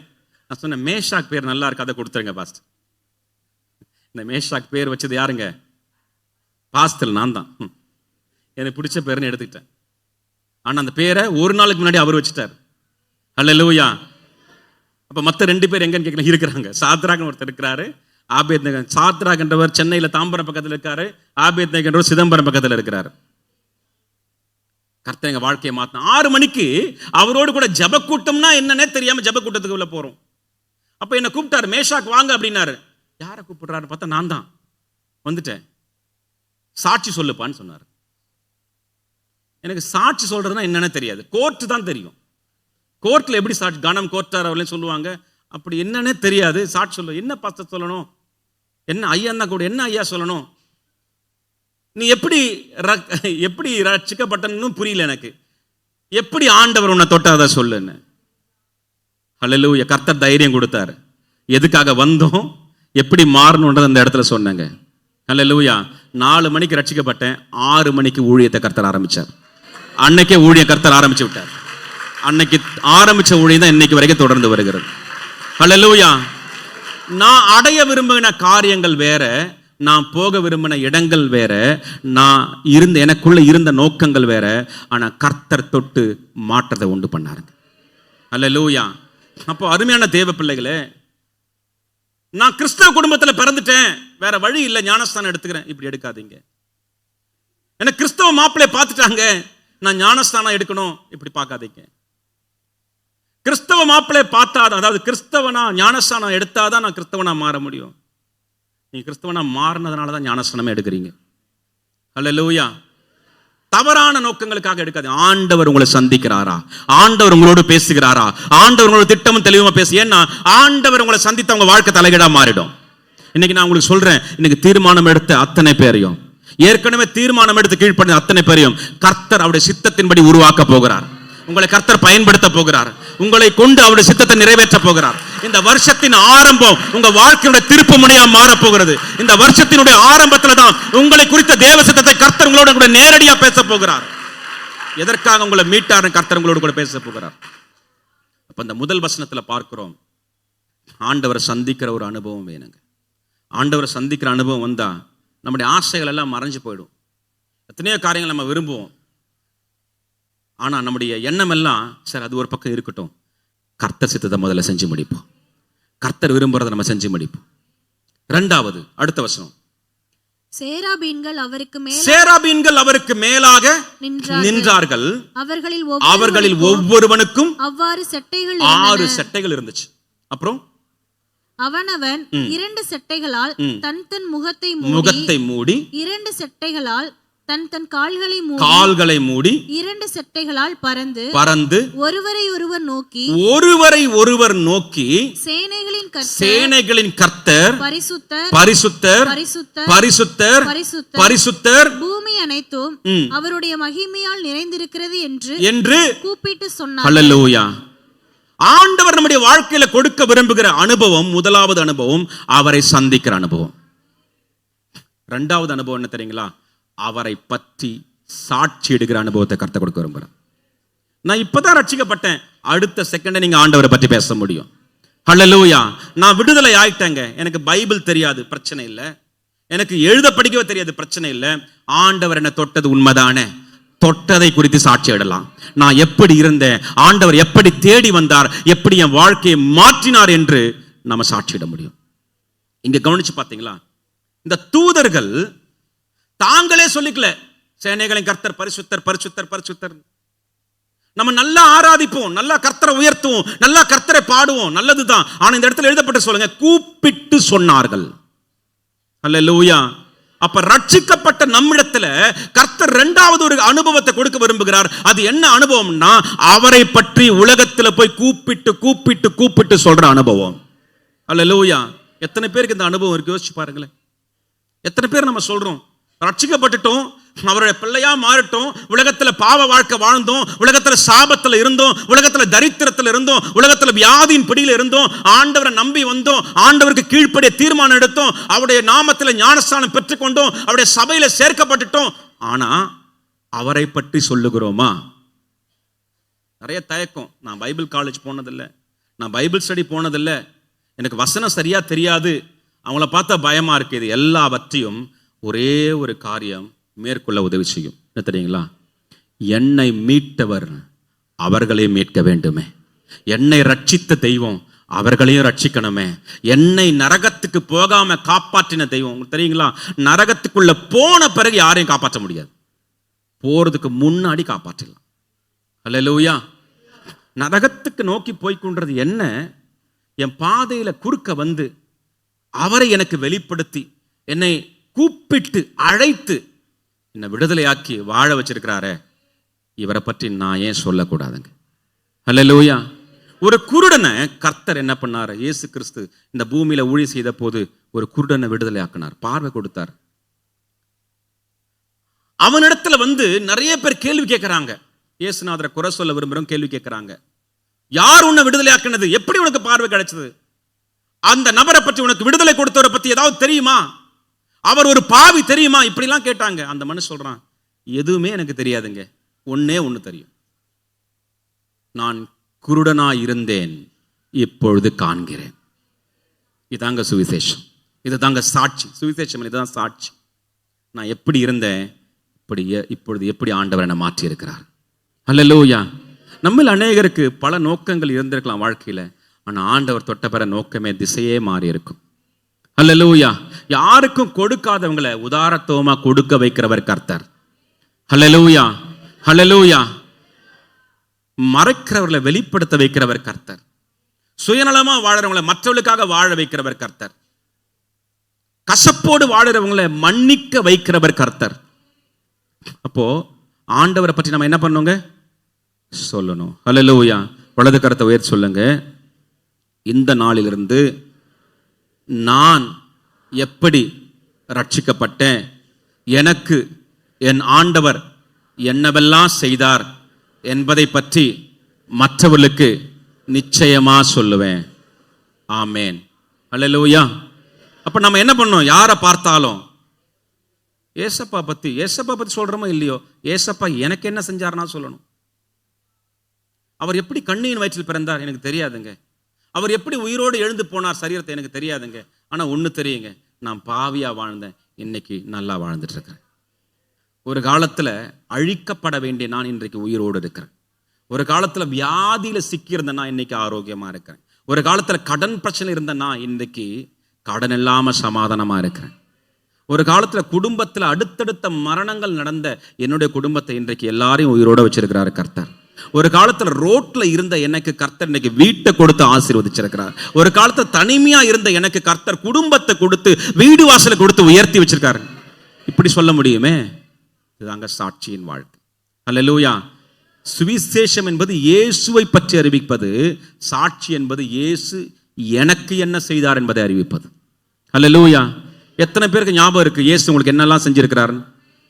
நான் சொன்னேன், மேஷாக் பேர் நல்லா இருக்கு, அதை கொடுத்துருங்க பாஸ்டர். இந்த மேஷாக் பேர் வச்சது யாருங்க? பாஸ்டர், நான் தான். எனக்கு பிடிச்ச பேருன்னு எடுத்துக்கிட்டேன். ஆனா அந்த பேரை ஒரு நாளுக்கு முன்னாடி அவர் வச்சுட்டார். அல்லேலூயா. அப்ப மத்த 2 பேர் எங்கன்னு கேட்கல, இருக்கிறாங்க. சாத்ராக்னு ஒருத்தர் இருக்கிறாரு, ஆபேத்நேகோ. சாத்ராக் என்றவர் சென்னையில தாம்பரம் பக்கத்தில் இருக்காரு, ஆபேத்நேகோ என்றவர் சிதம்பரம் பக்கத்தில் இருக்கிறாரு. கர்த்தர் எங்க வாழ்க்கையை மாத்தின. 6 மணிக்கு அவரோடு கூட ஜெப கூட்டம்னா என்னன்னே தெரியாம ஜெப கூட்டத்துக்கு உள்ள போறோம். அப்ப என்ன கூப்பிட்டாரு, மேஷாக் வாங்க அப்படின்னாரு. யாரை கூப்பிடுறாரு பார்த்தா நான் தான் வந்துட்டேன். சாட்சி சொல்லுப்பான்னு சொன்னார். எனக்கு சாட்சி சொல்றதுன்னா என்னன்னு தெரியாது, கோர்ட் தான் தெரியும். கோர்ட்ல எப்படி சாட்சி, கணம் கோர்ட்டார் அவர்களே சொல்லுவாங்க, அப்படி என்னன்னே தெரியாது. சாட்சி சொல்ல என்ன பாஸ்டர் சொல்லணும், என்ன ஐயா தான் கூட, என்ன ஐயா சொல்லணும், நீ எப்படி ரட்சிக்கப்பட்டன்னு புரியல எனக்கு, எப்படி ஆண்டவர் உன்னை தொட்டாத சொல்லுன்னு. ஹல்லேலூயா. கர்த்தர் தைரியம் கொடுத்தாரு. எதுக்காக வந்தோம், எப்படி மாறணும்ன்றது அந்த இடத்துல சொன்னாங்க. ஹல்லேலூயா. 4 மணிக்கு ரட்சிக்கப்பட்டேன், 6 மணிக்கு ஊழியத்தை கர்த்தர் ஆரம்பிச்சார். அன்னைக்கே ஊழிய கர்த்தர் ஆரம்பிச்சு விட்டார். அன்னைக்கு ஆரம்பிச்ச ஊழியம் தான் இன்னைக்கு வரைக்கும் தொடர்ந்து வருகிறது. ஹல்லேலூயா. நான் அடைய விரும்பின காரியங்கள் வேற, நான் போக விரும்பின இடங்கள் வேற, நான் எனக்குள்ள இருந்த நோக்கங்கள் வேற. ஆனா கர்த்தர் தொட்டு மாற்றத்தை உண்டு பண்ணாருங்க. ஹல்லேலூயா. அப்போ அருமையான தேவ பிள்ளைகளே, நான் கிறிஸ்தவ குடும்பத்துல பிறந்துட்டேன், வேற வழி இல்லை, ஞானஸ்தானம் எடுத்துக்கிறேன், இப்படி எடுக்காதீங்க. எனக்கு கிறிஸ்தவ மாப்பிள்ளைய பார்த்துட்டாங்க, நான் ஞானஸ்தானம் எடுக்கணும், இப்படி பார்க்காதீங்க. கிறிஸ்தவ மாப்பிள்ளைய பார்த்தாதான், அதாவது கிறிஸ்தவனா ஞானஸ்தானம் எடுத்தாதான் நான் கிறிஸ்தவனா மாற முடியும். நீங்க கிறிஸ்தவனா மாறினதுனால தான் ஞானஸ்தானமே எடுக்கிறீங்க. ஹல்லேலூயா. தவறான நோக்கங்களுக்காக எடுக்காது. ஆண்டவர் உங்களை சந்திக்கிறாரா, ஆண்டவர் உங்களோடு பேசுகிறாரா, ஆண்டவர் உங்களோட திட்டமும் தெளிவுமா பேசு. ஏன்னா ஆண்டவர் உங்களை சந்தித்த உங்க வாழ்க்கை தலைகீழா மாறிடும். இன்னைக்கு நான் உங்களுக்கு சொல்றேன், இன்னைக்கு தீர்மானம் எடுத்த அத்தனை பேரையும், ஏற்கனவே தீர்மானம் எடுத்து கீழ்ப்படிந்த அத்தனை பேரையும் கர்த்தர் அவருடைய சித்தத்தின்படி உருவாக்க போகிறார். உங்களை கர்த்தர் பயன்படுத்த போகிறார். உங்களை கொண்டு அவருடைய சித்தத்தை நிறைவேற்ற போகிறார். இந்த வருஷத்தின் ஆரம்பம் உங்க வாழ்க்கையுடைய திருப்பு முனையா மாற போகிறது. இந்த வருஷத்தினுடைய ஆரம்பத்துல தான் உங்களை குறித்த தேவ சித்தத்தை கர்த்தர் உங்களோட கூட நேரடியா பேச போகிறார். எதற்காக உங்களை மீட்டார் கர்த்தர் உங்களோட கூட பேச போகிறார். அப்ப இந்த முதல் வசனத்துல பார்க்கிறோம், ஆண்டவரை சந்திக்கிற ஒரு அனுபவம் வேணுங்க. ஆண்டவரை சந்திக்கிற அனுபவம் வந்தா நம்முடைய ஆசைகள் எல்லாம் மறைஞ்சு போயிடும். எத்தனையோ காரியங்கள் நம்ம விரும்புவோம், ஆனா நம்முடைய எண்ணம் எல்லாம் சார் அது ஒரு பக்கம் இருக்கட்டும், கர்த்தர் சித்தத்தை முதல்ல செஞ்சு முடிப்போம். கர்த்தர் விரும்புறதை நம்ம செஞ்சு முடிப்போம். 2வது அடுத்த வசனம், சேராபீன்கள் அவருக்கு மேலாக நின்றார்கள். அவர்களில் ஒவ்வொருவனுக்கும் அவ்வாறு செட்டைகள் 6 செட்டைகள் இருந்துச்சு. அப்புறம் அவனவன் 2 செட்டைகளால் தன் முகத்தை மூடி 2 செட்டைகளால் தன் கால்களை மூடி 2 செட்டைகளால் பறந்து ஒருவரை ஒருவர் நோக்கி சேனைகளின் கர்த்தர் பரிசுத்தர் பூமி அனைத்தும் அவருடைய மகிமையால் நிறைந்திருக்கிறது என்று கூப்பிட்டு சொன்னார். ஹல்லேலூயா. ஆண்டவர் நம்முடைய வாழ்க்கையில கொடுக்க விரும்புகிற அனுபவம், முதலாவது அனுபவம் அவரை சந்திக்கிற அனுபவம். 2வது அனுபவம் என்ன தெரியுங்களா? அவரை பற்றி சாட்சி எடுக்கிற அனுபவத்தை கர்த்தர் கொடுக்க விரும்புகிறேன். நான் இப்பதான் ரட்சிக்கப்பட்டேன், அடுத்த செகண்ட் நீங்க ஆண்டவரை பற்றி பேச முடியும். ஹல்லேலூயா. நான் விடுதலை ஆயிட்டேங்க, எனக்கு பைபிள் தெரியாது, பிரச்சனை இல்லை, எனக்கு எழுத படிக்கவே தெரியாது, பிரச்சனை இல்லை, ஆண்டவர் என்ன தொட்டது உண்மைதானே, தொட்டதை குறித்து சாட்சி இடலாம். நான் எப்படி இருந்தேன், ஆண்டவர் எப்படி தேடி வந்தார், எப்படி என் வாழ்க்கையை மாற்றினார் என்று நம்ம சாட்சியிட முடியும். இங்க கவனிச்சு பார்த்தீங்களா, இந்த தூதர்கள் தாங்களே சொல்லிக்கல, சேனைகளின் கர்த்தர் பரிசுத்தர் பரிசுத்தர் பரிசுத்தர். நம்ம நல்லா ஆராதிப்போம், நல்லா கர்த்தரை உயர்த்துவோம், நல்லா கர்த்தரை பாடுவோம், நல்லதுதான். ஆனா இந்த இடத்துல எழுதப்பட்டு சொல்லுங்க, கூப்பிட்டு சொன்னார்கள். அல்லேலூயா. அப்ப ரட்சிக்கப்பட்ட நம்மிடத்துல கர்த்தர் 2வது ஒரு அனுபவத்தை கொடுக்க விரும்புகிறார். அது என்ன அனுபவம்னா, அவரை பற்றி உலகத்துல போய் கூப்பிட்டு கூப்பிட்டு கூப்பிட்டு சொல்ற அனுபவம். அல்லேலூயா. எத்தனை பேருக்கு இந்த அனுபவம் இருக்கு யோசிச்சு பாருங்களேன். எத்தனை பேர் நம்ம சொல்றோம், ரட்சிக்கப்பட்டுட்டோம், அவருடைய பிள்ளையா மாறட்டும், உலகத்துல பாவ வாழ்க்கை வாழ்ந்தோம், உலகத்துல சாபத்துல இருந்தோம், உலகத்துல தரித்திரத்துல இருந்தோம், உலகத்துல வியாதியின் பிடியில இருந்தோம், ஆண்டவரை நம்பி வந்தோம், ஆண்டவருக்கு கீழ்ப்படிய தீர்மானம் எடுத்தோம், அவருடைய நாமத்துல ஞானஸ்தானம் பெற்றுக்கொண்டோம், அவருடைய சபையில சேர்க்கப்பட்டுட்டோம். ஆனா அவரை பற்றி சொல்லுகிறோமா? நிறைய தயக்கம். நான் பைபிள் காலேஜ் போனதில்லை, நான் பைபிள் ஸ்டடி போனதில்லை, எனக்கு வசனம் சரியா தெரியாது, அவங்கள பார்த்தா பயமா இருக்கு. இது எல்லாவற்றையும் ஒரே ஒரு காரியம் மேற்கொள்ள உதவி செய்யும். என்ன தெரியுங்களா? என்னை மீட்டவர் அவர்களே மீட்க வேண்டுமே, என்னை ரட்சித்த தெய்வம் அவர்களையும் ரட்சிக்கணுமே, என்னை நரகத்துக்கு போகாம காப்பாற்றின தெய்வம். உங்களுக்கு தெரியுங்களா, நரகத்துக்குள்ள போன பிறகு யாரையும் காப்பாற்ற முடியாது, போறதுக்கு முன்னாடி காப்பாற்றலாம். அல்லேலூயா. நரகத்துக்கு நோக்கி போய்கொண்டது என்ன, என் பாதையில குறுக்க வந்து அவரை எனக்கு வெளிப்படுத்தி என்னை கூப்பிட்டு அழைத்து என்னை விடுதலையாக்கி வாழ வச்சிருக்கிறாரே, இவரை பற்றி நான் ஏன் சொல்லக்கூடாதுங்க? அல்லேலூயா. ஒரு குருடனை கர்த்தர் என்ன பண்ணார்? இயேசு கிறிஸ்து இந்த பூமியில ஊழியம் செய்த போது ஒரு குருடனை விடுதலை ஆக்கினார், பார்வை கொடுத்தார். அவனிடத்துல வந்து நிறைய பேர் கேள்வி கேட்கிறாங்க, இயேசுநாதரை குறை சொல்ல விரும்புறோம், கேள்வி கேட்கிறாங்க. யார் உன்னை விடுதலை ஆக்கினது? எப்படி உனக்கு பார்வை கிடைச்சது? அந்த நபரை பற்றி, உனக்கு விடுதலை கொடுத்தவரை பத்தி ஏதாவது தெரியுமா? அவர் ஒரு பாவி தெரியுமா? இப்படிலாம் கேட்டாங்க. அந்த மனுஷன் சொல்றான், எதுவுமே எனக்கு தெரியாதுங்க, ஒன்னே ஒண்ணு தெரியும், நான் குருடனா இருந்தேன், இப்பொழுது காண்கிறேன். இதாங்க சுவிசேஷம், இதுதாங்க சாட்சி. சுவிசேஷம் இதுதான் சாட்சி. நான் எப்படி இருந்தேன், இப்பொழுது எப்படி ஆண்டவர் என்னை மாற்றி இருக்கிறார். அல்லேலூயா. நம்மள அநேகருக்கு பல நோக்கங்கள் இருந்திருக்கலாம் வாழ்க்கையில, ஆனா ஆண்டவர் தொட்ட பெற நோக்கமே திசையே மாறி இருக்கும். அல்லேலூயா. யாருக்கும் கொடுக்காதவங்களை உதாரத்துவமா கொடுக்க வைக்கிறவர் கர்த்தர். அல்லேலூயா. அல்லேலூயா. மறைக்கிறவர்களை வெளிப்படுத்த வைக்கிறவர் கர்த்தர். சுயநலமா வாழறவங்களை மற்றவர்களுக்காக வாழ வைக்கிறவர் கர்த்தர். கசப்போடு வாழறவங்களை மன்னிக்க வைக்கிறவர் கர்த்தர். அப்போ ஆண்டவரை பற்றி நம்ம என்ன பண்ணுங்க? சொல்லணும். அல்லேலூயா. வலது கரத்தை உயர்த்தி சொல்லுங்க, இந்த நாளிலிருந்து நான் எப்படி ரட்சிக்கப்பட்டேன், எனக்கு என் ஆண்டவர் என்னவெல்லாம் செய்தார் என்பதை பற்றி மற்றவர்களுக்கு நிச்சயமா சொல்லுவேன். ஆமேன். அல்லேலூயா. அப்ப நம்ம என்ன பண்ணோம்? யாரை பார்த்தாலும் ஏசப்பா பத்தி சொல்றோமோ இல்லையோ, ஏசப்பா எனக்கு என்ன செஞ்சார்னா சொல்லணும். அவர் எப்படி கண்ணியின் வயிற்றில் பிறந்தார் எனக்கு தெரியாதுங்க, அவர் எப்படி உயிரோடு எழுந்து போனார் சரீரத்தை எனக்கு தெரியாதுங்க. ஆனா ஒண்ணு தெரியுங்க, நான் பாவியா வாழ்ந்தேன், இன்னைக்கு நல்லா வாழ்ந்துட்டு இருக்கிறேன். ஒரு காலத்துல அழிக்கப்பட வேண்டிய நான் இன்றைக்கு உயிரோடு இருக்கிறேன். ஒரு காலத்துல வியாதியில சிக்கி இருந்த நான் இன்னைக்கு ஆரோக்கியமா இருக்கிறேன். ஒரு காலத்துல கடன் பிரச்சனை இருந்த நான் இன்னைக்கு கடன் இல்லாம சமாதானமா இருக்கிறேன். ஒரு காலத்துல குடும்பத்துல அடுத்தடுத்த மரணங்கள் நடந்த என்னுடைய குடும்பத்தை இன்றைக்கு எல்லாரையும் உயிரோட வச்சிருக்கிறாரு கர்த்தர். ஒரு காலத்துல ரோட்ல இருந்த எனக்கு கர்த்தர் இன்னைக்கு வீட்டை கொடுத்து ஆசீர்வதிச்சிருக்கிறார். ஒரு காலத்துல தனிமையா இருந்த எனக்கு கர்த்தர் குடும்பத்தை கொடுத்து வீடு வாசலை கொடுத்து உயர்த்தி வச்சிருக்காரு. இப்படி சொல்ல முடியுமே? இதுதாங்க சாட்சியின் வாழ்க்கை. அல்லேலூயா. சுவிசேஷம் என்பது இயேசுவை பற்றி அறிவிப்பது, சாட்சி என்பது இயேசு எனக்கு என்ன செய்தார் என்பதை அறிவிப்பது. அல்லேலூயா. எத்தனை பேருக்கு ஞாபகம் இருக்கு இயேசு உங்களுக்கு என்னெல்லாம் செஞ்சிருக்கிறாரு?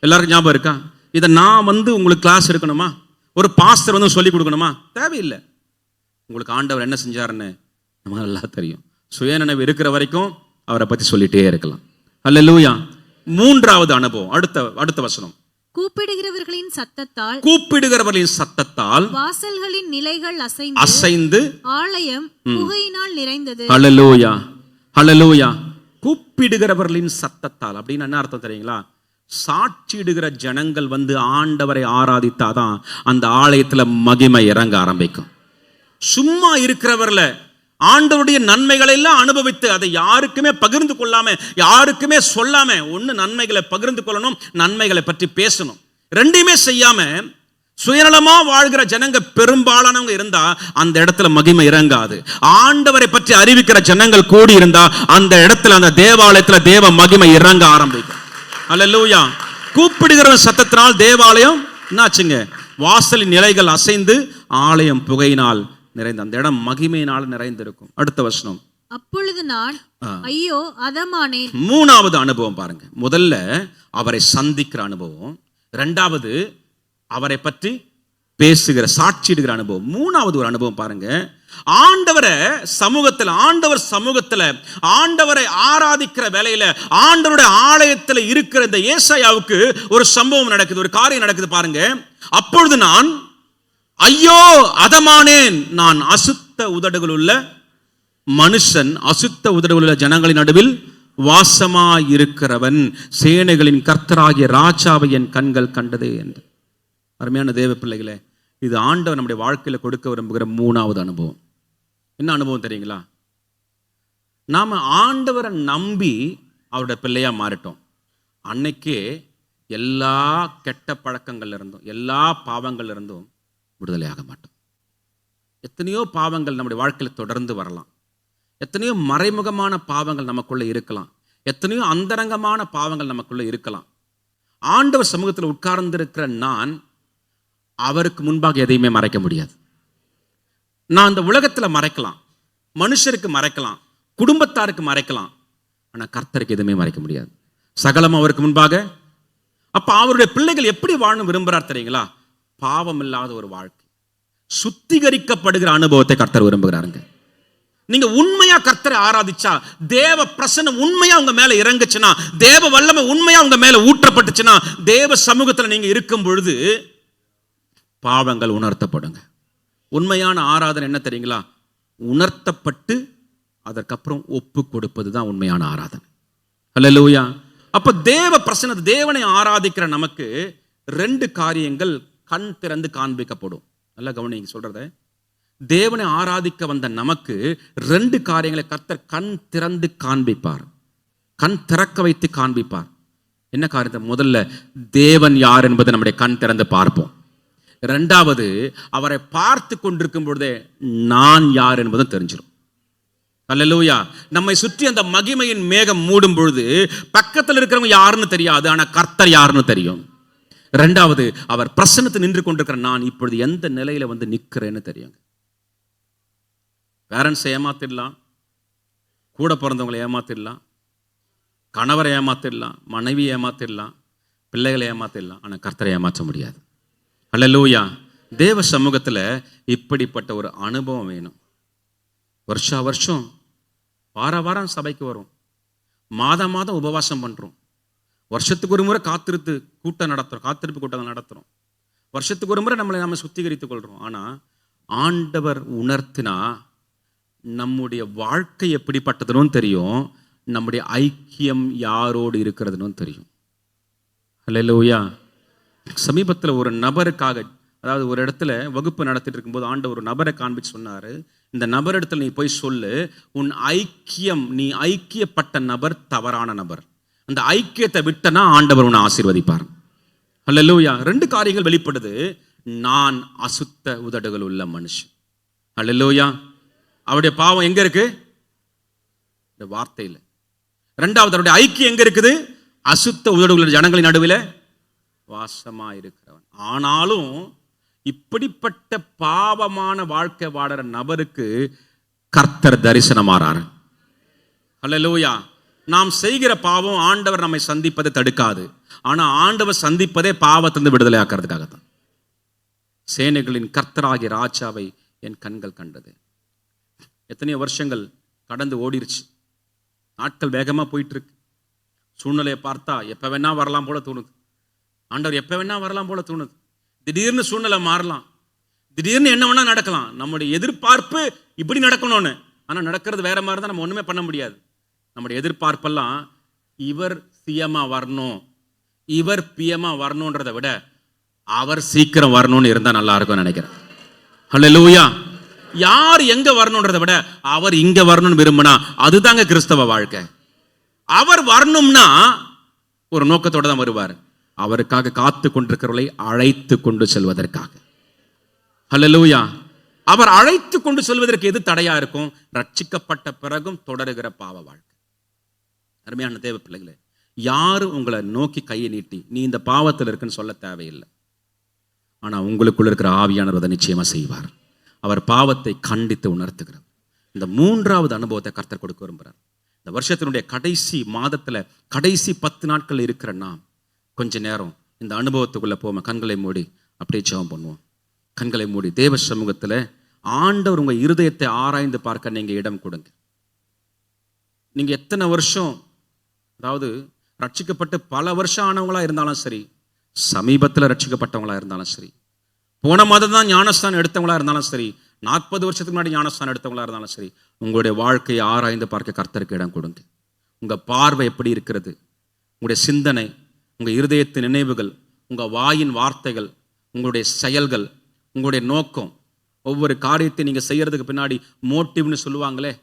எல்லாருக்கும் ஞாபகம் இருக்கா? இதை நான் உங்களுக்கு கிளாஸ் எடுக்கணுமா? ஒரு பாஸ்டர் சொல்லி கொடுக்கணுமா? தேவையில்லை. உங்களுக்கு ஆண்டவர் என்ன செஞ்சாருன்னு நமக்கு நல்லா தெரியும். சுயநினைவு இருக்கிற வரைக்கும் அவரை பத்தி சொல்லிட்டே இருக்கலாம். அல்லேலூயா. மூன்றாவது அனுபவம், அடுத்த வசனம். கூப்பிடுகிறவர்களின் சத்தத்தால் வாசல்களின் நிலைகள் அசைந்து ஆலயம் புகையினால் நிறைந்தது. அல்லேலூயா. அல்லேலூயா. கூப்பிடுகிறவர்களின் சத்தத்தால் அப்படின்னு என்ன அர்த்தம் தெரியுங்களா? சாட்சியிடுகிற ஜனங்கள் ஆண்டவரை ஆராதித்தாதான் அந்த ஆலயத்துல மகிமை இறங்க ஆரம்பிக்கும். சும்மா இருக்கிறவர்ல ஆண்டவருடைய நன்மைகளை எல்லாம் அனுபவித்து அதை யாருக்குமே பகிர்ந்து கொள்ளாம, யாருக்குமே சொல்லாம, ஒண்ணு நன்மைகளை பகிர்ந்து கொள்ளணும், நன்மைகளை பற்றி பேசணும். ரெண்டுமே செய்யாம சுயநலமா வாழ்கிற ஜனங்க பெரும்பாலானவங்க இருந்தா அந்த இடத்துல மகிமை இறங்காது. ஆண்டவரை பற்றி அறிவிக்கிற ஜனங்கள் கூடி இருந்தா அந்த இடத்துல, அந்த தேவாலயத்துல தேவ மகிமை இறங்க ஆரம்பிக்கும். அல்லேலூயா. கூப்பிடுகிற சத்தத்தினால் தேவாலயம் என்னாச்சுங்க? வாசலின் நிலைகள் அசைந்து ஆலயம் புகையினால் நிறைந்த, அந்த இடம் மகிமையினால் நிறைந்திருக்கும். அடுத்த வசனம். அப்பொழுது நான் ஐயோ அதமானேன். மூணாவது அனுபவம் பாருங்க. முதல்ல அவரை சந்திக்கிற அனுபவம், இரண்டாவது அவரை பற்றி பேசுகிற சாட்சியிடுகிற அனுபவம், மூணாவது ஒரு அனுபவம் பாருங்க. ஆண்டவர் சமூகத்துல ஆண்டவரை ஆராதிக்கிற வேளையில ஆண்டவருடைய ஆலயத்தில் இருக்கிற இந்த ஏசாயாவுக்கு ஒரு சம்பவம் நடக்குது, ஒரு காரியம் நடக்குது பாருங்க. அப்பொழுது நான் ஐயோ அதமானேன், நான் அசுத்த உதடுகள் உள்ள மனுஷன், அசுத்த உதடுகள் உள்ள ஜனங்களின் நடுவில் வாசமாயிருக்கிறவன், சேனைகளின் கர்த்தராகிய ராஜாவை என் கண்கள் கண்டதே என்று. அருமையான தேவ பிள்ளைகளே, இது ஆண்டவர் நம்முடைய வாழ்க்கையில கொடுக்க விரும்புகிற மூணாவது அனுபவம். என்ன அனுபவம் தெரியுங்களா? நாம ஆண்டவரை நம்பி அவருடைய பிள்ளையா மாறிட்டோம். அன்னைக்கே எல்லா கெட்ட பழக்கங்கள்ல இருந்தும் எல்லா பாவங்கள்ல இருந்தும் விடுதலையாக மாட்டோம். எத்தனையோ பாவங்கள் நம்முடைய வாழ்க்கையில் தொடர்ந்து வரலாம், எத்தனையோ மறைமுகமான பாவங்கள் நமக்குள்ள இருக்கலாம், எத்தனையோ அந்தரங்கமான பாவங்கள் நமக்குள்ள இருக்கலாம். ஆண்டவர் சமூகத்தில் உட்கார்ந்திருக்கிற நான் அவருக்கு முன்பாக எதையுமே மறைக்க முடியாது. நான் அந்த உலகத்தில் மறைக்கலாம், மனுஷருக்கு மறைக்கலாம், குடும்பத்தாருக்கு மறைக்கலாம், ஆனால் கர்த்தருக்கு எதுவுமே மறைக்க முடியாது. சகலம் அவருக்கு முன்பாக. அப்ப அவருடைய பிள்ளைகள் எப்படி வாழணும் விரும்புகிறார் தெரியுங்களா? பாவம் இல்லாத ஒரு வாழ்க்கை, சுத்திகரிக்கப்படுகிற அனுபவத்தை கர்த்தர் விரும்புகிறாருங்க. நீங்க உண்மையா கர்த்தரை ஆராதிச்சா, தேவ பிரசன்னம் உண்மையா உங்க மேல இறங்குச்சுன்னா, தேவ வல்லமை உண்மையா உங்க மேல ஊற்றப்பட்டுச்சுன்னா, தேவ சமூகத்துல நீங்க இருக்கும் பொழுது பாவங்கள் உணர்த்தப்படுங்க. உண்மையான ஆராதனை என்ன தெரியுங்களா? உணர்த்தப்பட்டு அதற்கப்புறம் ஒப்பு கொடுப்பது தான் உண்மையான ஆராதனை. அல்லேலூயா. அப்ப தேவ பிரசன்னத்தை, தேவனை ஆராதிக்கிற நமக்கு ரெண்டு காரியங்கள் கண் திறந்து காண்பிக்கப்படும். நல்லா கவனிங்க சொல்றத. தேவனை ஆராதிக்க வந்த நமக்கு ரெண்டு காரியங்களை கர்த்தர் கண் திறந்து காண்பிப்பார், கண் திறக்க வைத்து காண்பிப்பார். என்ன காரியத்தை? முதல்ல தேவன் யார் என்பதை நம்முடைய கண் திறந்து பார்ப்போம். இரண்டாவது, அவரை பார்த்து கொண்டிருக்கும் பொழுதே நான் யார் என்பதும் தெரிஞ்சிடும். அல்லேலூயா. நம்மை சுற்றி அந்த மகிமையின் மேகம் மூடும் பொழுது பக்கத்தில் இருக்கிறவங்க யாருன்னு தெரியாது, ஆனா கர்த்தர் யாருன்னு தெரியும். இரண்டாவது, அவர் பிரசன்னத்தில் நின்று கொண்டிருக்கிற நான் இப்பொழுது எந்த நிலையில வந்து நிற்கிறேன்னு தெரியும். பேரண்ட்ஸை ஏமாத்திடலாம், கூட பிறந்தவங்களை ஏமாத்திடலாம், கணவரை ஏமாத்திடலாம், மனைவி ஏமாத்திடலாம், பிள்ளைகளை ஏமாத்திடலாம், ஆனால் கர்த்தரை ஏமாற்ற முடியாது. அல்லேலூயா. தேவ சமூகத்தில் இப்படிப்பட்ட ஒரு அனுபவம் வேணும். வருஷா வருஷம் வாரம் சபைக்கு வரும், மாதம் உபவாசம் பண்றோம், வருஷத்துக்கு ஒரு முறை காத்திருப்பு கூட்டங்கள் நடத்துறோம், வருஷத்துக்கு ஒரு முறை நம்ம சுத்திகரித்துக் கொள்றோம். ஆனா ஆண்டவர் உணர்த்தினா நம்முடைய வாழ்க்கை எப்படிப்பட்டதுன்னு தெரியும், நம்முடைய ஐக்கியம் யாரோடு இருக்கிறதுன்னு தெரியும். அல்லேலூயா. சமீபத்தில் ஒரு நபருக்காக, அதாவது ஒரு இடத்துல வகுப்பு நடத்திட்டு இருக்கும்போது ஆண்டவர் ஒரு நபரை காண்பிச்சு சொன்னாரு, இந்த நபர் இடத்துல நீ போய் சொல்லு, உன் ஐக்கியம், நீ ஐக்கியப்பட்ட நபர் தவறான நபர், அந்த ஐக்கியத்தை விட்டனா ஆண்டவர் உன்னை ஆசீர்வதிப்பார். அல்லேலூயா. ரெண்டு காரியங்கள் வெளிப்படுது. நான் அசுத்த உதடுகள் உள்ள மனுஷன். அல்லேலூயா. அவருடைய பாவம் எங்க இருக்கு? இந்த வார்த்தையில. இரண்டாவது, அவருடைய ஐக்கியம் எங்க இருக்குது? அசுத்த உதடுகள் ஜனங்களின் நடுவில் வாசமா இருக்கிறவன். ஆனாலும் இப்படிப்பட்ட பாவமான வாழ்க்கை வாடுற நபருக்கு கர்த்தர் தரிசனமாறார். அல்லேலூயா. நாம் செய்கிற பாவம் ஆண்டவர் நம்மை சந்திப்பதை தடுக்காது, ஆனா ஆண்டவர் சந்திப்பதே பாவத்திலிருந்து விடுதலை ஆக்கிறதுக்காகத்தான். சேனைகளின் கர்த்தராகிய ராஜாவை என் கண்கள் கண்டது. எத்தனையோ வருஷங்கள் கடந்து ஓடிருச்சு, நாட்கள் வேகமா போயிட்டு இருக்கு. சூழ்நிலையை பார்த்தா எப்ப வேணா வரலாம் போல தோணுது, ஆண்டவர் எப்ப வேணா வரலாம் போல தோணுது. திடீர்னு சூழ்நிலை மாறலாம், திடீர்னு என்ன வேணா நடக்கலாம். நம்முடைய எதிர்பார்ப்பு இப்படி நடக்கணும்னு, ஆனா நடக்கிறது வேற மாதிரி தான். நம்ம ஒண்ணுமே பண்ண முடியாது. நம்முடைய எதிர்பார்ப்பெல்லாம் இவர் சிஎம்மா வரணும், இவர் பிஎம்மா வரணும்ன்றதை விட அவர் சீக்கிரம் வரணும்னு இருந்தா நல்லா இருக்கும் நினைக்கிறேன். அல்லேலூயா. யார் எங்க வரணும்ன்றதை விட அவர் இங்க வரணும்னு விரும்பினா அதுதாங்க கிறிஸ்தவ வாழ்க்கை. அவர் வரணும்னா ஒரு நோக்கத்தோட தான் வருவார், அவருக்காக காத்து கொண்டிருக்கிறவர்களை அழைத்து கொண்டு செல்வதற்காக. அல்லேலூயா. அவர் அழைத்து கொண்டு செல்வதற்கு எது தடையா இருக்கும்? ரட்சிக்கப்பட்ட பிறகும் தொடருகிற பாவ வாழ்க்கை. அருமையான தேவ பிள்ளைகளே, யாரும் உங்களை நோக்கி கையை நீட்டி நீ இந்த பாவத்தில் இருக்குன்னு சொல்ல தேவையில்லை. ஆனா உங்களுக்குள்ள இருக்கிற ஆவியானவர் அதை நிச்சயமா செய்வார். அவர் பாவத்தை கண்டித்து உணர்த்துகிறார். இந்த மூன்றாவது அனுபவத்தை கர்த்தர் கொடுக்க விரும்புகிறார். இந்த வருஷத்தினுடைய கடைசி மாதத்துல கடைசி 10 நாட்கள் இருக்கிற நாம் கொஞ்ச நேரம் இந்த அனுபவத்துக்குள்ள போவோம். கண்களை மூடி அப்படியே ஜெபம் பண்ணுவோம். கண்களை மூடி தேவ சமூகத்துல ஆண்டவர் உங்க இருதயத்தை ஆராய்ந்து பார்க்க நீங்க இடம் கொடுங்க. நீங்க எத்தனை வருஷம், அதாவது ரட்சிக்கப்பட்டு பல வருஷம் ஆனவங்களா இருந்தாலும் சரி, சமீபத்தில் ரட்சிக்கப்பட்டவங்களா இருந்தாலும் சரி, போன மாதம் தான் ஞானஸ்தானம் எடுத்தவங்களா இருந்தாலும் சரி, 40 வருஷத்துக்கு முன்னாடி ஞானஸ்தானம் எடுத்தவங்களா இருந்தாலும் சரி, உங்களுடைய வாழ்க்கையை ஆராய்ந்து பார்க்க கர்த்தருக்கு இடம் கொடுங்க. உங்க பார்வை எப்படி இருக்கிறது? உங்களுடைய சிந்தனை, உங்க இருதயத்தின் நினைவுகள், உங்க வாயின் வார்த்தைகள், உங்களுடைய செயல்கள், உங்களுடைய நோக்கம், ஒவ்வொரு காரியத்தை நீங்க செய்யறதுக்கு பின்னாடி மோட்டிவ்னு சொல்லுவாங்களே,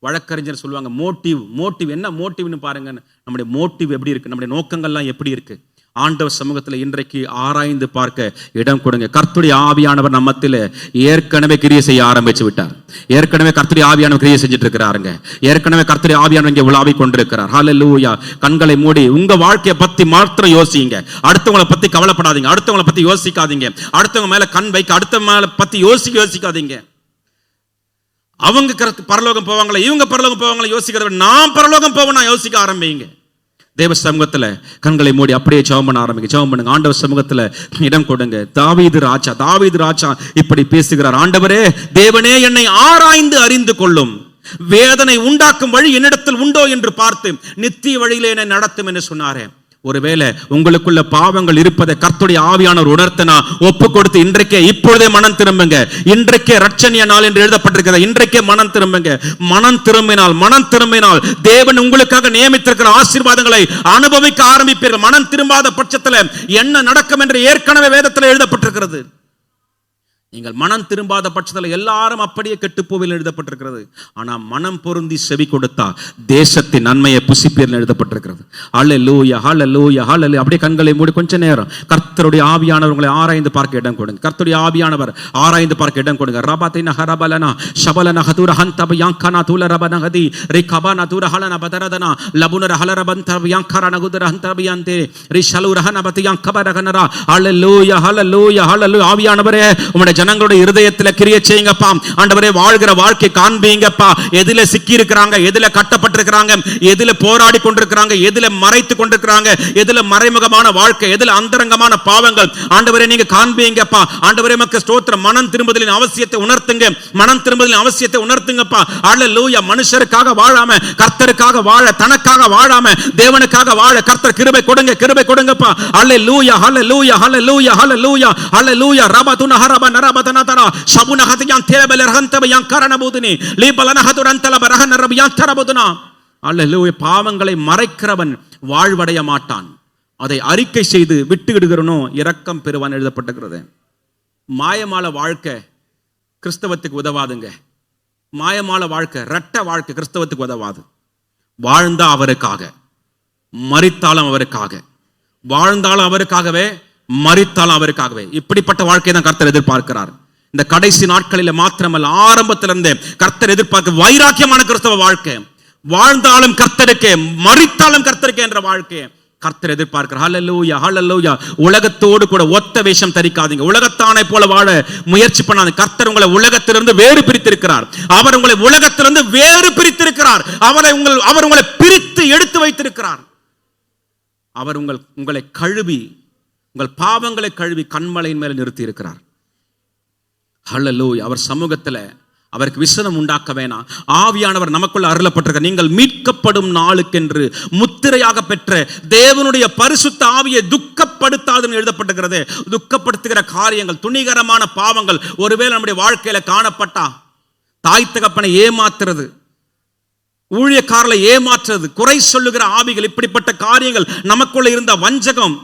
வழக்கறிஞர் சொல்லுவாங்க மோட்டிவ் என்ன மோட்டிவ்னு பாருங்க. நம்முடைய மோட்டிவ் எப்படி இருக்கு? நம்முடைய நோக்கங்கள்லாம் எப்படி இருக்கு? ஆண்டவர் சமூகத்துல இன்றைக்கு ஆராய்ந்து பார்க்க இடம் கொடுங்க. கர்த்தருடைய ஆவியானவர் நம்மத்தில ஏற்கனவே கிரியை செய்ய ஆரம்பிச்சு விட்டார். ஏற்கனவே கர்த்தருடைய ஆவியானவர் கிரியை செஞ்சுட்டு இருக்கிறாருங்க. ஏற்கனவே கர்த்தருடைய ஆவியானவர் இங்கே உலாவி கொண்டிருக்கிறார். ஹல்லேலூயா. கண்களை மூடி உங்க வாழ்க்கையை பத்தி மாத்திரம் யோசிங்க. அடுத்தவங்களை பத்தி கவலைப்படாதீங்க. அடுத்தவங்களை பத்தி யோசிக்காதீங்க. அடுத்தவங்க மேல கண் வைக்க, அடுத்த மேல பத்தி யோசிக்காதீங்க. அவங்க பரலோகம் போவாங்களா, இவங்க பரலோகம் போவாங்களா யோசிக்கிறத நான் பரலோகம் போவேன் யோசிக்க ஆரம்பிங்க. தேவ சமூகத்துல கண்களை மூடி அப்படியே ஜெபம் பண்ண ஆரம்பிங்க. ஜெபம் பண்ணுங்க. ஆண்டவர் சமூகத்துல இடம் கொடுங்க. தாவீது ராஜா இப்படி பேசுகிறார். ஆண்டவரே, தேவனே, என்னை ஆராய்ந்து அறிந்து கொள்ளும். வேதனை உண்டாக்கும் வழி என்னிடத்தில் உண்டோ என்று பார்த்து நித்திய வழியிலே என்னை நடத்தும் என்று சொன்னாரே. ஒருவேளை உங்களுக்குள்ள பாவங்கள் இருப்பதை கர்த்தருடைய ஆவியானவர் உணர்த்தினா ஒப்பு கொடுத்து இன்றைக்கே இப்பொழுதே மனம் திரும்புங்க. இன்றைக்கே ரட்சணிய நாள் என்று எழுதப்பட்டிருக்கிறது. இன்றைக்கே மனம் திரும்புங்க. மனம் திரும்பினால் தேவன் உங்களுக்காக நியமித்திருக்கிற ஆசீர்வாதங்களை அனுபவிக்க ஆரம்பிப்பீர்கள். மனம் திரும்பாத பட்சத்தில் என்ன நடக்கும் என்று ஏற்கனவே வேதத்தில் எழுதப்பட்டிருக்கிறது. நீங்கள் மனம் திரும்பாத பட்சத்தில் எல்லாரும் அப்படியே கெட்டுப்போவில் எழுதப்பட்டிருக்கிறது. ஆனா மனம் பொருந்தி செவி கொடுத்தா தேசத்தின் நன்மையை புசிப்பீர்கள் எழுதப்பட்டிருக்கிறது. ஹல்லேலூயா, ஹல்லேலூயா, ஹல்லேலூயா. அப்படியே கண்களை மூடி கொஞ்ச நேரம் கர்த்தருடைய ஆவியானவர் உங்களை ஆராய்ந்து பார்க்க இடம் கொடுங்க. கர்த்தருடைய ஆவியானவர் ஆராய்ந்து பார்க்க இடம் கொடுங்க. ரபதின ஹரபலனா ஷபலன ஹதுர ஹந்தப யாங்கனா துல ரபனஹதி ரிகபன துர ஹலன பதரதனா லபுன ஹலரபந்த யாங்கரன குதர ஹந்தபியந்தே ரிஷலு ரஹனபதி யாங்கபரகனரா. ஹல்லேலூயா, ஹல்லேலூயா, ஹல்லேலூயா. ஆவியானவரே, உம்முடைய ஜனங்களுடைய இருதயத்தில் கிரியை செய்யுங்கப்பா. ஆண்டவரே, வாழ்கிற வாழ்க்கை காண்பீங்கப்பா. எதில சிக்கி இருக்கிறாங்க, எதில கட்டப்பட்டிருக்கிறாங்க, எதில போராடி கொண்டிருக்கிறாங்க, எதில மறைத்து கொண்டிருக்கிறாங்க, எதில மறைமுகமான வாழ்க்கை, எதில அந்தரங்கமான பாவங்கள், ஆண்டவரே நீங்க காண்பீங்கப்பா. ஆண்டவரே, உமக்கு ஸ்தோத்திரம். மனம் திரும்புதலின் அவசியத்தை உணர்த்துங்க. மனம் திரும்புதலின் அவசியத்தை உணர்த்துங்கப்பா. ஹல்லேலூயா. மனுஷருக்காக வாழாம கர்த்தருக்காக வாழ, தனக்காக வாழாம தேவனுக்காக வாழ கர்த்தர் கிருபை கொடுங்கப்பா. ஹல்லேலூயா, ஹல்லேலூயா, ஹல்லேலூயா, ஹல்லேலூயா, ஹல்லேலூயா. ரபதுன ஹரப நரபதனதரா ஷபுன ஹதியான் தேபல ரஹந்தப யாங்கரனபுதுனி லீபலன ஹதுரந்தல பரஹன ரபியான் தரபுதுனா. ஹல்லேலூயா. பாவங்களை மறைக்கிறவன் வாழ்வடைய மாட்டான். அதை அறிக்கை செய்து விட்டு விடுகிறனோ இரக்கம் பெறுவான் எழுதப்பட்டிருக்கிறது. மாயமால வாழ்க்கை கிறிஸ்தவத்துக்கு உதவாதுங்க. மாயமால வாழ்க்கை, ரட்ட வாழ்க்கை கிறிஸ்தவத்துக்கு உதவாது. வாழ்ந்தா அவருக்காக, மரித்தாலும் அவருக்காக. வாழ்ந்தாலும் அவருக்காகவே, மரித்தாலும் அவருக்காகவே. இப்படிப்பட்ட வாழ்க்கையை தான் கர்த்தர் எதிர்பார்க்கிறார். இந்த கடைசி நாட்களில் மாத்திரமல்ல, ஆரம்பத்திலிருந்தே கர்த்தர் எதிர்பார்க்க வைராக்கியமான கிறிஸ்தவ வாழ்க்கை. வாழ்ந்தாலும் கர்த்தருக்கே, மரித்தாலும் கர்த்தருக்கே என்ற வாழ்க்கையை கர்த்தர் எதிர்பார்க்கிறார். ஹல்லேலூயா, ஹல்லேலூயா. உலகத்தோடு கூட ஒத்த வேஷம் தரிக்காதீங்க. உலகத்தானை போல வாழ முயற்சி பண்ணாதீங்க. கர்த்தர் உங்களை உலகத்திலிருந்து வேறு பிரித்திருக்கிறார். அவர் உங்களை உலகத்திலிருந்து வேறு பிரித்திருக்கிறார். அவர் உங்களை பிரித்து எடுத்து வைத்திருக்கிறார். அவர் உங்களை கழுவி, உங்கள் பாவங்களை கழுவி கண்மலையின் மேல் நிறுத்தி இருக்கிறார். ஹல்லேலூயா. அவர் சமூகத்துல அவருக்கு விசனம் உண்டாக்க வேணாம். ஆவியானவர் நமக்குள்ள அருளப்பட்டிருக்க நீங்கள் மீட்கப்படும் நாளுக்கென்று முத்திரையாக பெற்ற தேவனுடைய பரிசுத்த ஆவியை துக்கப்படுத்தாதுன்னு எழுதப்பட்டிருக்கிறது. துக்கப்படுத்துகிற காரியங்கள், துணிகரமான பாவங்கள் ஒருவேளை நம்முடைய வாழ்க்கையில காணப்பட்டா, தாய் தகப்பனை ஏமாத்துறது, ஊழியக்காரர்களை ஏமாற்றுறது, குறை சொல்லுகிற ஆவிகள், இப்படிப்பட்ட காரியங்கள் நமக்குள்ள இருந்த வஞ்சகம்.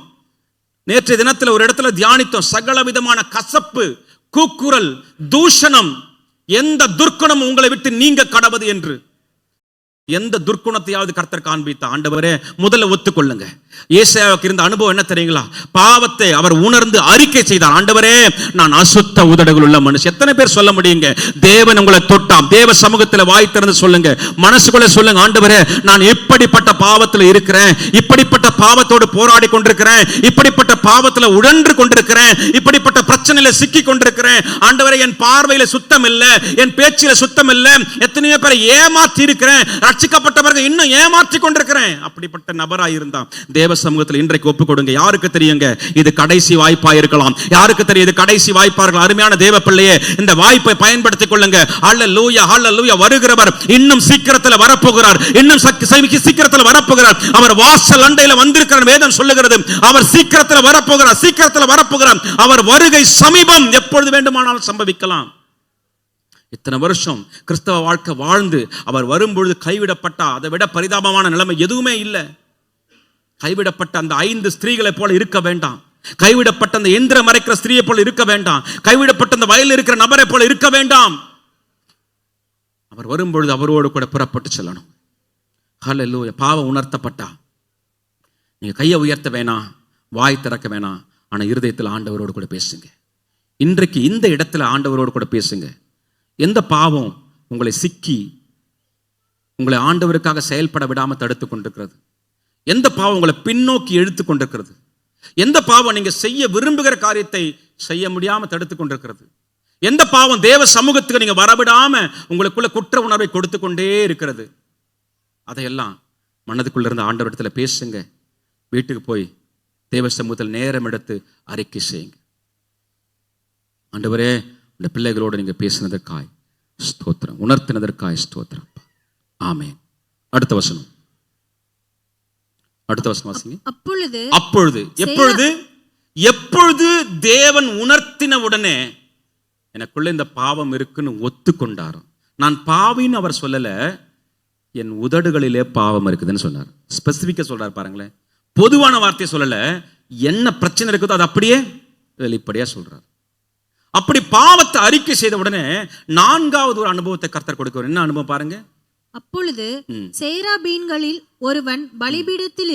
நேற்றைய தினத்தில் ஒரு இடத்துல தியானித்தோம். சகல விதமான கசப்பு, கூக்குரல், தூஷணம், எந்த துர்க்குணம் உங்களை விட்டு நீங்க கடவுது என்று. எந்த துர்க்குணத்தையாவது கர்த்தர் காண்பித்த, ஆண்டவரே முதல்ல ஒத்துக்கொள்ளுங்க. ஏசாயாவுக்கு இருந்த அனுபவம் என்ன தெரியுங்களா? பாவத்தை அவர் உணர்ந்து அறிக்கை செய்தார். ஆண்டவரே, நான் அசுத்த உதடுகள் உள்ள மனுஷன். எத்தனை பேர் சொல்ல முடியுங்க? தேவன் உங்களை தொட்டாம். தேவ சமூகத்தில் வாய் திறந்து சொல்லுங்க, மனசுக்குள்ள சொல்லுங்க, ஆண்டவரே, நான் இப்படிப்பட்ட பாவத்தில் இருக்கிறேன், இப்படிப்பட்ட பாவத்தோடு போராடி கொண்டிருக்கிறேன், இப்படிப்பட்ட பாவத்தில் உழன்று கொண்டிருக்கிறேன், இப்படிப்பட்ட பிரச்சனையில சிக்கி கொண்டிருக்கிறேன். ஆண்டவரே, என் பார்வையில சுத்தம் இல்லை, என் பேச்சில சுத்தம் இல்லை, எத்தனையோ பேரை ஏமாற்றி இருக்கிறேன், ரட்சிக்கப்பட்டவர்கள் இன்னும் ஏமாற்றி கொண்டிருக்கிறேன். அப்படிப்பட்ட நபராய் இருந்தான். தேவ சமூகத்தில் இன்றைக்கு ஒப்பு கொடுங்க. யாருக்கு தெரியுங்க இது கடைசி வாய்ப்பா இருக்கலாம்? யாருக்கு தெரியும் இது கடைசி வாய்ப்பா இருக்கலாம்? அருமையான தேவ பிள்ளையே, இந்த வாய்ப்பை பயன்படுத்திக் கொள்ளுங்க. ஹல்லேலூயா, ஹல்லேலூயா. வருகிறவர் இன்னும் சீக்கிரத்தில் வரப்போகிறார், இன்னும் சீக்கிரத்தில் வரப்போகிறார். அவர் வாசல் அண்டையில வந்திருக்கிறார். வேதம் சொல்லுகிறது அவர் சீக்கிரத்தில் வரப்போகிறார், சீக்கிரத்தில் வரப்போகிறார். அவர் வருகை சமீபம், எப்பொழுது வேண்டுமானாலும் சம்பவிக்கலாம். இத்தனை வருஷம் கிறிஸ்தவ வாழ்க்கை வாழ்ந்து அவர் வரும்பொழுது கைவிடப்பட்டா அதை விட பரிதாபமான நிலைமை எதுவுமே இல்லை. கைவிடப்பட்ட அந்த 5 ஸ்திரீகளை போல இருக்க வேண்டாம். கைவிடப்பட்ட அந்த எந்திர மறைக்கிற ஸ்திரீயை போல இருக்க வேண்டாம். கைவிடப்பட்ட அந்த வயலில் இருக்கிற நபரை போல இருக்க வேண்டாம். அவர் வரும்பொழுது அவரோடு கூட புறப்பட்டு செல்லணும். ஹல்லேலூயா. பாவம் உணர்த்தப்பட்டா நீங்க கையை உயர்த்த வேணாம், வாய் திறக்க வேணாம், ஆனா இருதயத்தில் ஆண்டவரோடு கூட பேசுங்க. இன்றைக்கு இந்த இடத்துல ஆண்டவரோடு கூட பேசுங்க. எந்த பாவம் உங்களை சிக்கி உங்களை ஆண்டவருக்காக செயல்பட விடாம தடுத்து கொண்டிருக்கிறது? எந்த பாவம் உங்களை பின்னோக்கி இழுத்து கொண்டிருக்கிறது? எந்த பாவம் நீங்க செய்ய விரும்புகிற காரியத்தை செய்ய முடியாம தடுத்து கொண்டிருக்கிறது? எந்த பாவம் தேவ சமூகத்துக்கு நீங்க வரவிடாம உங்களுக்குள்ள குற்ற உணர்வை கொடுத்து கொண்டே இருக்கிறது? அதையெல்லாம் மனதுக்குள்ள இருந்து ஆண்டவரிடத்துல பேசுங்க. வீட்டுக்கு போய் தேவ சமூகத்தில் நேரம் எடுத்து அறிக்கை செய்யுங்க. ஆண்டவரே, இந்த பிள்ளைகளோடு நீங்க பேசினதற்காய் ஸ்தோத்திரம், உணர்த்தினதற்காய் ஸ்தோத்திரம். ஆமென். அடுத்த வசனம் வாசிங்க. அப்பொழுது எப்பொழுது தேவன் உணர்த்தின உடனே எனக்குள்ள இந்த பாவம் இருக்குன்னு ஒத்துக்கொண்டாரோ, நான் பாவின்னு அவர் சொல்லல, என் உதடுகளிலே பாவம் இருக்குதுன்னு சொன்னார். ஸ்பெசிபிக்கா சொல்றார் பாருங்களேன். பொதுவான வார்த்தையை சொல்லல, என்ன பிரச்சனை இருக்குதோ அது அப்படியே வெளிப்படையா சொல்றார். அப்படி பாவத்தை அறிக்கை செய்த உடனே 4வது ஒரு அனுபவத்தை கர்த்தர் கொடுக்கிறார். என்ன அனுபவம் பாருங்க. அப்பொழுது சேராபீன்களில் ஒருவன் பலிபீடத்தில்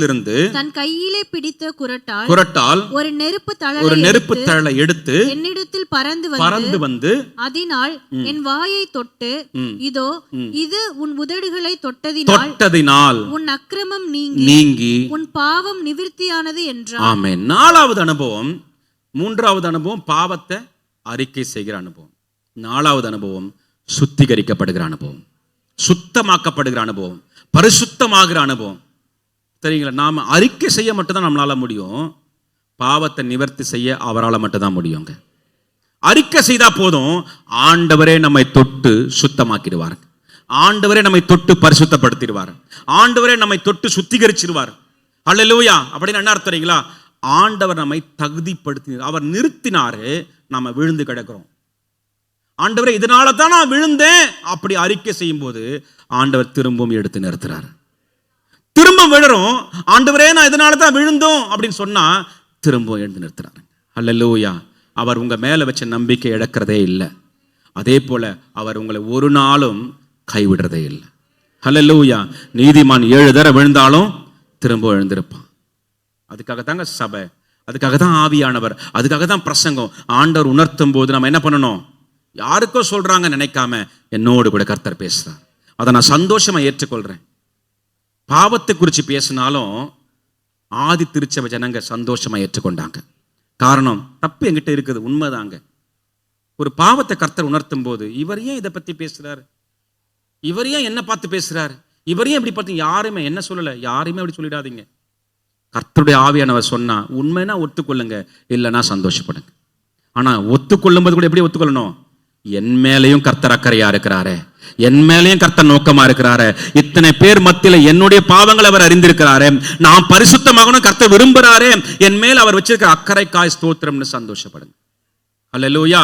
இருந்து தன் கையிலே பிடித்த குறட்டால் ஒரு நெருப்பு தழலை எடுத்து என்னிடத்தில் பறந்து வந்து அதனால் என் வாயை தொட்டு, இதோ இது உன் உதடுகளை தொட்டதினால் உன் அக்கிரமம் நீங்கி உன் பாவம் நிவிர்த்தியானது என்றார். ஆமென். 4வது அனுபவம். 3வது அனுபவம் பாவத்தை அறிக்கை செய்கிற அனுபவம். 4வது அனுபவம் சுத்திகரிக்கப்படுகிற அனுபவம், சுத்தமாக்கப்படுகிற அனுபவம், பரிசுத்தமாகிற அனுபவம். தெரியுங்களா? நாம அறிக்கை செய்ய மட்டும்தான் நம்மளால முடியும். பாவத்தை நிவர்த்தி செய்ய அவரால் மட்டும்தான் முடியுங்க. அறிக்கை செய்தா போதும், ஆண்டவரே நம்மை தொட்டு சுத்தமாக்கிடுவார், ஆண்டவரே நம்மை தொட்டு பரிசுத்தப்படுத்திடுவார், ஆண்டவரே நம்மை தொட்டு சுத்திகரிச்சிடுவார். ஹல்லேலூயா. அப்படின்னு என்ன அர்த்தம் தெரியுங்களா? ஆண்டவர் நம்மை தகுதிப்படுத்தினார், அவர் நிறுத்தினாரு, நம்ம விழுந்து கிடக்கிறோம். ஆண்டவரே, இதனால தான் நான் விழுந்தேன் அப்படி அறிக்கை செய்யும் போது ஆண்டவர் திரும்பவும் எடுத்து நிறுத்துறாரு. திரும்ப விழுறோம், ஆண்டவரே நான் இதனால தான் விழுந்தோம் அப்படின்னு சொன்னா திரும்பவும் எடுத்து நிறுத்துறாரு. ஹல்லேலூயா. அவர் உங்க மேல வச்ச நம்பிக்கை இழக்கிறதே இல்லை. அதே போல அவர் உங்களை ஒரு நாளும் கைவிடுறதே இல்லை. ஹல்லேலூயா. நீதிமான் 7 தடவை விழுந்தாலும் திரும்ப எழுந்திருப்பான். அதுக்காக தாங்க சபை, அதுக்காக தான் ஆவியானவர், அதுக்காக தான் பிரசங்கம். ஆண்டவர் உணர்த்தும் போது நம்ம என்ன பண்ணணும்? யாருக்கோ சொல்றாங்க நினைக்காம என்னோடு கூட கர்த்தர் பேசுறார். அதை நான் சந்தோஷமா ஏற்றுக்கொள்றேன். பாவத்தை குறித்து பேசினாலும் ஆதி திருச்சபை ஜனங்க சந்தோஷமா ஏற்றுக்கொண்டாங்க. காரணம், தப்பு என்கிட்ட இருக்குது, உண்மைதாங்க. ஒரு பாவத்தை கர்த்தர் உணர்த்தும் போது இவர் ஏன் இதை பத்தி பேசுறாரு, இவர் ஏன் என்ன பார்த்து பேசுறாரு, இவர் ஏன் இப்படி பார்த்து, யாருமே என்ன சொல்லல, யாருமே அப்படி சொல்லிடாதீங்க. கர்த்தருடைய ஆவியானவர் சொன்னா உண்மைனா ஒத்துக்கொள்ளுங்க, இல்லைன்னா சந்தோஷப்படுங்க. ஆனா ஒத்துக்கொள்ளும் போது கூட எப்படி ஒத்துக்கொள்ளணும்? என் மேலையும் கர்த்தர் அக்கறையா இருக்கிறாரு, என் மேலையும் கர்த்தர் நோக்கமா இருக்கிறாரு, இத்தனை பேர் மத்தியில என்னுடைய பாவங்களை அவர் அறிந்திருக்கிறாரு, நான் பரிசுத்தமாகணும் கர்த்தர் விரும்புறாரு, என் மேல் அவர் வச்சிருக்கிற அக்கறைக்காய் ஸ்தோத்திரம்னு சந்தோஷப்படுங்க. அல்லேலூயா.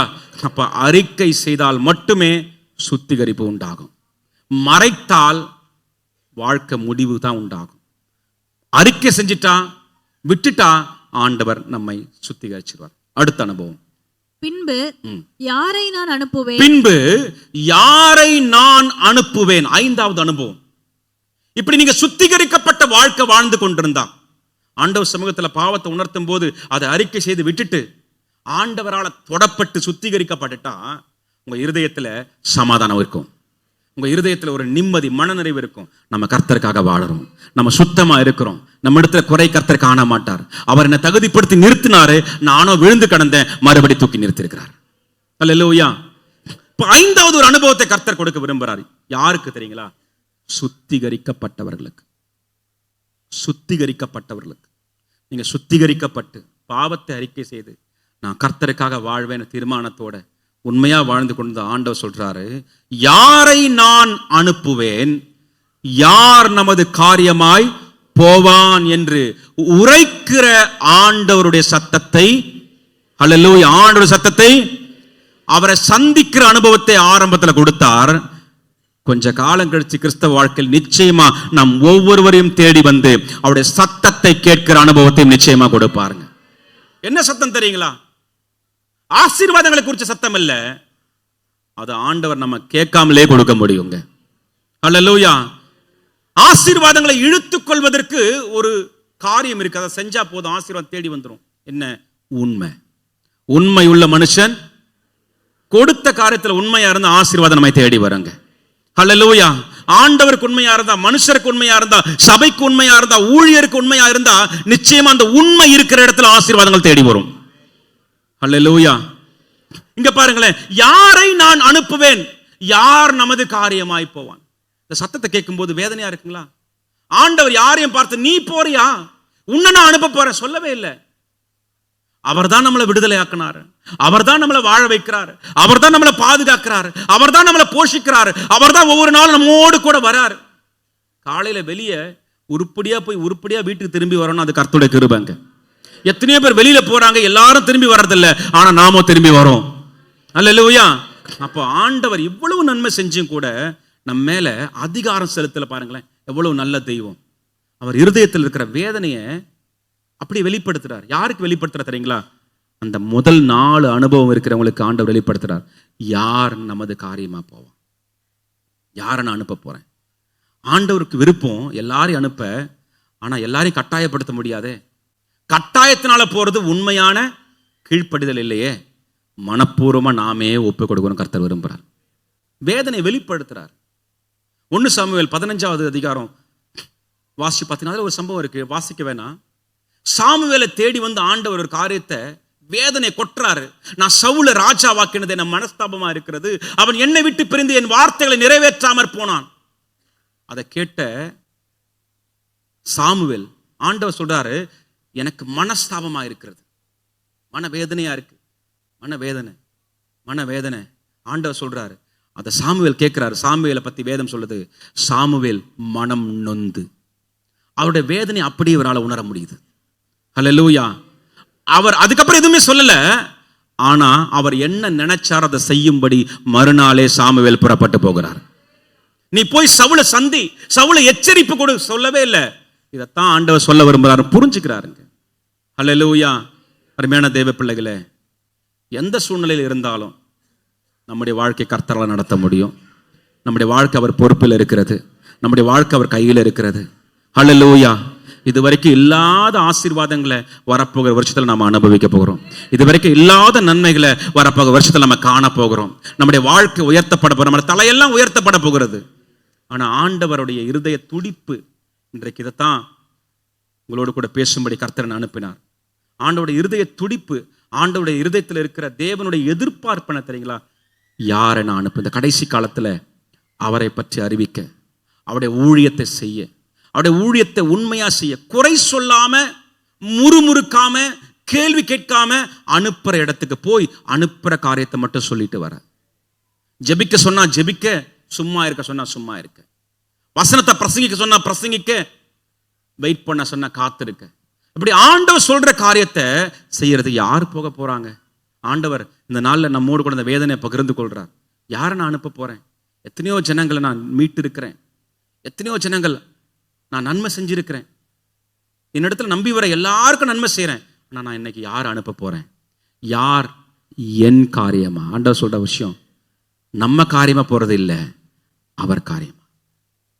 அப்ப அறிக்கை செய்தால் மட்டுமே சுத்திகரிப்பு உண்டாகும். மறைத்தால் வாழ்க்கை முடிவு தான் உண்டாகும். அறிக்கை செஞ்சிட்டா விட்டுட்டா ஆண்டவர் நம்மை சுத்திகரிச்சிருவார். அடுத்த அனுபவம். பின்பு யாரை நான் அனுப்புவேன். 5வது அனுபவம். இப்படி நீங்க சுத்திகரிக்கப்பட்ட வாழ்க்கை வாழ்ந்து கொண்டிருந்தான். ஆண்டவர் சமூகத்துல பாவத்தை உணர்த்தும் போது அதை அறிக்கை செய்து விட்டுட்டு ஆண்டவரால் தொடப்பட்டு சுத்திகரிக்கப்பட்டுட்டா உங்க இருதயத்துல சமாதானம் இருக்கும், உங்க இருதயத்துல ஒரு நிம்மதி, மனநிறைவு இருக்கும். நம்ம கர்த்தருக்காக வாழறோம், நம்ம சுத்தமா இருக்கிறோம், நம்ம இடத்துல குறை கர்த்தர் காண மாட்டார். அவர் என்னை தகுதிப்படுத்தி நிறுத்தினாரு, நானும் விழுந்து கடந்தேன், மறுபடி தூக்கி நிறுத்திருக்கிறார். அல்லேலூயா. இப்ப 5வது ஒரு அனுபவத்தை கர்த்தர் கொடுக்க விரும்புறாரு. யாருக்கு தெரியுங்களா? சுத்திகரிக்கப்பட்டவர்களுக்கு. சுத்திகரிக்கப்பட்டவர்களுக்கு. நீங்க சுத்திகரிக்கப்பட்டு பாவத்தை அறிக்கை செய்து நான் கர்த்தருக்காக வாழ்வேன் தீர்மானத்தோட உண்மையா வாழ்ந்து கொண்டு ஆண்டவர் சொல்றாரு, யாரை நான் அனுப்புவேன், யார் நமது காரியமாய் போவான் என்று உரைக்கிற ஆண்டவருடைய சத்தத்தை, அல்லேலூயா, ஆண்டவருடைய சத்தத்தை, அவரை சந்திக்கிற அனுபவத்தை ஆரம்பத்தில் கொடுத்தார். கொஞ்ச காலம் கழிச்சு கிறிஸ்தவ வாழ்க்கையில் நிச்சயமா நம் ஒவ்வொருவரையும் தேடி வந்து அவருடைய சத்தத்தை கேட்கிற அனுபவத்தையும் நிச்சயமா கொடுப்பாருங்க. என்ன சத்தம் தெரியுங்களா? ஆசீர்வாதங்களை குறிச்ச சத்தம் இல்ல, அது ஆண்டவர் நம்ம கேட்காமலே கொடுக்க முடியுங்க. அல்லேலூயா. ஆசீர்வாதங்களை இழுத்துக் கொள்வதற்கு ஒரு காரியம் இருக்கு, அதை செஞ்சா போதும் ஆசீர்வாதம் தேடி வந்துடும். என்ன? உண்மை. உண்மை உள்ள மனுஷன் கொடுத்த காரியத்தில் உண்மையா இருந்தா ஆசீர்வாதம் நம்மை தேடி வருங்க. அல்லேலூயா. ஆண்டவருக்கு உண்மையா இருந்தா, மனுஷருக்கு உண்மையா இருந்தா, சபைக்கு உண்மையா இருந்தா, ஊழியருக்கு உண்மையா இருந்தா நிச்சயமா அந்த உண்மை இருக்கிற இடத்துல ஆசீர்வாதங்கள் தேடி வரும். அல்லேலூயா. இங்க பாருங்களேன், யாரை நான் அனுப்புவேன், யார் நமது காரியமாய் போவான். இந்த சத்தத்தை கேட்கும் போது வேதனையா இருக்குங்களா? ஆண்டவர் யாரையும் பார்த்து நீ போறியா, உன்னை நான் அனுப்ப போறேன் சொல்லவே இல்லை. அவர்தான் நம்மளை விடுதலை ஆக்கினார், அவர்தான் நம்மளை வாழ வைக்கிறார், அவர்தான் நம்மளை பாதுகாக்கிறார், அவர்தான் நம்மளை போஷிக்கிறார், அவர்தான் ஒவ்வொரு நாளும் நம்மோடு கூட வரார். காலையில வெளியே உருப்படியா போய் உருப்படியா வீட்டுக்கு திரும்பி வரணும், அது கர்த்தருடைய கிருபைங்க. எத்தனையோ பேர் வெளியில போறாங்க, எல்லாரும் திரும்பி வர்றதில்ல, ஆனா நாம திரும்பி வரோம். அல்லேலூயா. அப்போ ஆண்டவர் இவ்வளவு நன்மை செஞ்சும் கூட நம்ம மேல அதிகாரம் செலுத்தல. பாருங்களேன் எவ்வளவு நல்ல தெய்வம். அவர் இருதயத்தில் இருக்கிற வேதனையை அப்படி வெளிப்படுத்துறார். யாருக்கு வெளிப்படுத்துறார் தெரியுங்களா? அந்த முதல் 4 அனுபவம் இருக்கிறவங்களுக்கு ஆண்டவர் வெளிப்படுத்துறார். யார் நமது காரியமா போவான், யாரை நான் அனுப்ப போறேன். ஆண்டவருக்கு விருப்பம் எல்லாரையும் அனுப்ப, ஆனா எல்லாரையும் கட்டாயப்படுத்த முடியாதே. கட்டாயத்தினால போறது உண்மையான கீழ்ப்படிதல் இல்லையே. மனப்பூர்வமா நாமே ஒப்பு கொடுக்கணும் கர்த்தர் விரும்புறார். வேதனை வெளிப்படுத்துறார். 1 சாமுவேல் 15வது அதிகாரம் வாசி பார்த்தீங்கன்னா ஒரு சம்பவம் இருக்கு, வாசிக்க வேணாம். சாமுவேலை தேடி வந்து ஆண்டவர் ஒரு காரியத்தை வேதனை கொட்டுறாரு. நான் சவுல ராஜாவாக்கினது என்ன மனஸ்தாபமா இருக்கிறது, அவன் என்னை விட்டு பிரிந்து என் வார்த்தைகளை நிறைவேற்றாமற் போனான். அதை கேட்ட சாமுவேல் ஆண்டவர் சொல்றாரு, எனக்கு மனஸ்தாபமா இருக்கிறது, மனவேதனையா இருக்கு, மனவேதனை. ஆண்டவர் சொல்றாரு. அதை சாமுவேல் கேட்கிறாரு. சாமுவேலை பத்தி வேதம் சொல்லுது, சாமுவேல் மனம் நொந்து, அவருடைய வேதனை அப்படியே இவரால் உணர முடியுது. அல்லேலூயா. அவர் அதுக்கப்புறம் எதுவுமே சொல்லல, ஆனா அவர் என்ன நினைச்சார் அதை செய்யும்படி மறுநாளே சாமுவேல் புறப்பட்டு போகிறார். நீ போய் சவுலை சந்தி, சவுலை எச்சரிப்பு கொடு சொல்லவே இல்லை. இதைத்தான் ஆண்டவர் சொல்ல விரும்புறாரு, புரிஞ்சுக்கிறாருங்க. அல்லேலூயா. அருமையான தேவ பிள்ளைகளே, எந்த சூழ்நிலையில் இருந்தாலும் நம்முடைய வாழ்க்கை கர்த்தரால் நடத்த முடியும். நம்முடைய வாழ்க்கை அவர் பொறுப்பில் இருக்கிறது, நம்முடைய வாழ்க்கை அவர் கையில் இருக்கிறது. அல்லேலூயா. இதுவரைக்கும் இல்லாத ஆசீர்வாதங்களை வரப்போகிற வருஷத்துல நம்ம அனுபவிக்க போகிறோம். இதுவரைக்கும் இல்லாத நன்மைகளை வரப்போகிற வருஷத்துல நம்ம காண போகிறோம். நம்முடைய வாழ்க்கை உயர்த்தப்பட போகிறோம், நம்ம தலையெல்லாம் உயர்த்தப்பட போகிறது. ஆனா ஆண்டவருடைய இருதய துடிப்பு இன்றைக்கு இதைத்தான் உங்களோடு கூட பேசும்படி கர்த்தர் அனுப்பினார். ஆண்டவருடைய இருதய துடிப்பு, ஆண்டவருடைய இருதயத்தில் இருக்கிற தேவனுடைய எதிர்பார்ப்பன தெரியுங்களா? யாரை நான் அனுப்பு, இந்த கடைசி காலத்துல அவரை பற்றி அறிவிக்க, அவருடைய ஊழியத்தை செய்ய, அவருடைய ஊழியத்தை உண்மையா செய்ய, குறை சொல்லாம, முறுமுறுக்காம, கேள்வி கேட்காம அனுப்புற இடத்துக்கு போய் அனுப்புற காரியத்தை மட்டும் சொல்லிட்டு வர. ஜெபிக்க சொன்னா ஜெபிக்க, சும்மா இருக்க சொன்னா சும்மா இருக்க, வசனத்தை பிரசங்கிக்க சொன்னா பிரசங்கிக்க, வெயிட் பண்ண சொன்னா காத்திருக்க. இப்படி ஆண்டவர் சொல்ற காரியத்தை செய்யறது யார் போக போறாங்க? ஆண்டவர் இந்த நாளில் நம்மோடு கூட இந்த வேதனையை பகிர்ந்து கொள்றார். யாரை நான் அனுப்ப போறேன்? எத்தனையோ ஜனங்களை நான் மீட்டு இருக்கிறேன், எத்தனையோ ஜனங்கள் நான் நன்மை செஞ்சிருக்கிறேன், என்னிடத்துல நம்பி வர எல்லாருக்கும் நன்மை செய்யறேன். ஆனால் நான் இன்னைக்கு யார் அனுப்ப போறேன்? யார் என் காரியமா? ஆண்டவர் சொல்ற விஷயம், நம்ம காரியமா போறது இல்லை, அவர் காரியமா.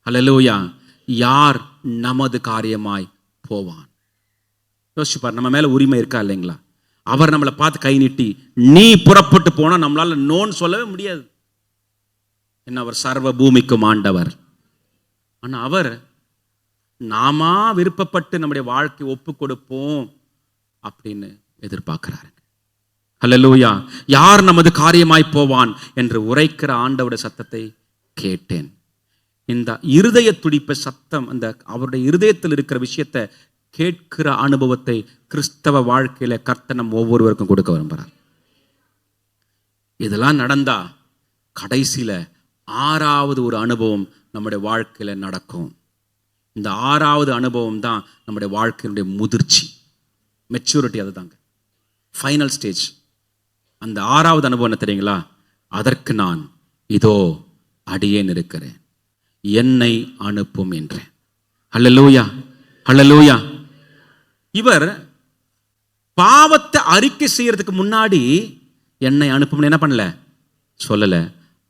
அல்லேலூயா. யார் நமது காரியமாய் போவான்? யோசிச்சுப்பார், நம்ம மேல உரிமை இருக்கா இல்லைங்களா? அவர் நம்மளை பார்த்து கை நீட்டி நீ புறப்பட்டு போனா நம்மளால நோன்னு சொல்லவே முடியாது. என்ன, அவர் சர்வ பூமிக்கும் ஆண்டவர். ஆனா அவர் நாமா விருப்பப்பட்டு நம்முடைய வாழ்க்கை ஒப்பு கொடுப்போம் அப்படின்னு எதிர்பார்க்கிறாரு. ஹல்லேலூயா. யார் நமது காரியமாய் போவான் என்று உரைக்கிற ஆண்டவருடைய சத்தத்தை கேட்டேன். இந்த இருதய துடிப்ப சத்தம், அந்த அவருடைய இருதயத்தில் இருக்கிற விஷயத்தை கேட்கிற அனுபவத்தை கிறிஸ்தவ வாழ்க்கையில கர்த்தர் நம் ஒவ்வொருவருக்கும் கொடுக்க விரும்புகிறார். இதெல்லாம் நடந்தா கடைசியில 6வது ஒரு அனுபவம் நம்முடைய வாழ்க்கையில நடக்கும். இந்த 6வது அனுபவம் தான் நம்முடைய வாழ்க்கையினுடைய முதிர்ச்சி, மெச்சூரிட்டி. அதுதாங்க ஃபைனல் ஸ்டேஜ். அந்த 6வது அனுபவம் என்ன தெரியுங்களா? அதற்கு நான் இதோ அடியேன் இருக்கிறேன், என்னை அனுப்பும் என்றேன். ஹல்லேலூயா, ஹல்லேலூயா. இவர் பாவத்தை அறிக்கை செய்யறதுக்கு முன்னாடி என்னை அனுப்பும் என்ன பண்ணல, சொல்லல.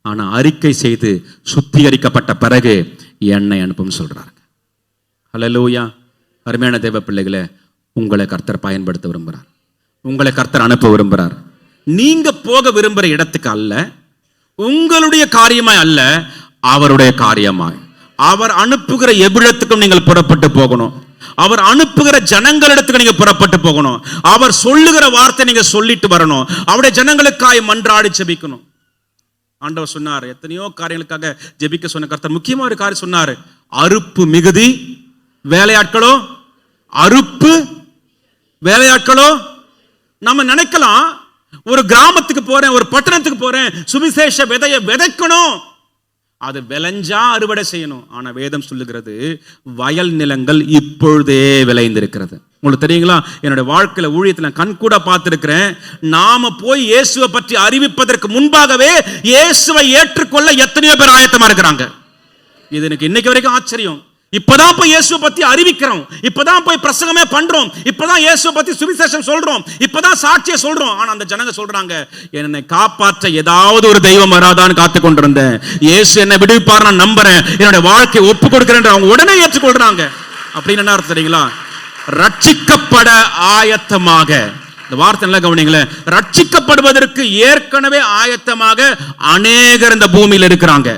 ஆனா அறிக்கை செய்து சுத்திகரிக்கப்பட்ட பிறகு என்னை அனுப்பும் சொல்றாங்க. ஹல்லேலூயா. அருமையான தேவ பிள்ளைகளே, உங்களை கர்த்தர் பயன்படுத்த விரும்புகிறார், உங்களை கர்த்தர் அனுப்ப விரும்புகிறார். நீங்க போக விரும்புகிற இடத்துக்கு அல்ல, உங்களுடைய காரியமாய் அல்ல, அவருடைய காரியமாய். அவர் அனுப்புகிற எவ்விடத்துக்கும் நீங்கள் புறப்பட்டு போகணும். அவர் அனுப்புகிற ஜனங்களிடத்துக்கு நீங்க புறப்பட்டு போகணும். அவர் சொல்லுகிற வார்த்தை நீங்க சொல்லிட்டு வரணும். அவருடைய ஜனங்களுக்காய் மன்றாடி ஜெபிக்கணும். ஆண்டவர் சொன்னார், எத்தனையோ காரியங்களுக்காக ஜெபிக்க சொன்ன கர்த்தர் முக்கியமா ஒரு காரியம் சொன்னார், அறுப்பு மிகுதி, வேலையாட்களோ அறுப்பு, வேலையாட்களோ. நம்ம நினைக்கலாம், ஒரு கிராமத்துக்கு போறேன், ஒரு பட்டணத்துக்கு போறேன், சுவிசேஷ விதையை விதைக்கணும், அது விளைஞ்சா அறுவடை செய்யணும். ஆனா வேதம் சொல்லுகிறது, வயல் நிலங்கள் இப்பொழுதே விளைந்திருக்கிறது. உங்களுக்கு தெரியுங்களா, என்னுடைய வாழ்க்கையில ஊழியத்துல கண் கூட பார்த்திருக்கிறேன். நாம போய் இயேசுவை பற்றி அறிவிப்பதற்கு முன்பாகவே இயேசுவை ஏற்றுக்கொள்ள எத்தனையோ பேர் ஆயத்தமா இருக்கிறாங்க. இது எனக்கு இன்னைக்கு வரைக்கும் ஆச்சரியம். இப்பதான் போய் இயேசுவை பத்தி அறிவிக்கிறோம், இப்பதான் போய் பிரசங்கமே பண்றோம், இப்பதான் இயேசுவை பத்தி சுவிசேஷம் சொல்றோம், இப்பதான் சாட்சியை சொல்றோம். ஆனா அந்த ஜனங்க சொல்றாங்க, என்னை காப்பாற்ற ஏதாவது ஒரு தெய்வம் வராதான்னு காத்து கொண்டிருந்தேன், இயேசு என்னை விடுவிப்பார், நான் நம்புறேன், என்னோட வாழ்க்கையை ஒப்பு கொடுக்கிறேன், அவங்க உடனே ஏற்றுக்கொள்றாங்க. அப்படின்னு என்ன அர்த்தம் தெரியுங்களா? ரட்சிக்கப்பட ஆயத்தமாக. இந்த வார்த்தை நல்லா கவனிங்களேன். ரட்சிக்கப்படுவதற்கு ஏற்கனவே ஆயத்தமாக அநேகர் இந்த பூமியில் இருக்கிறாங்க.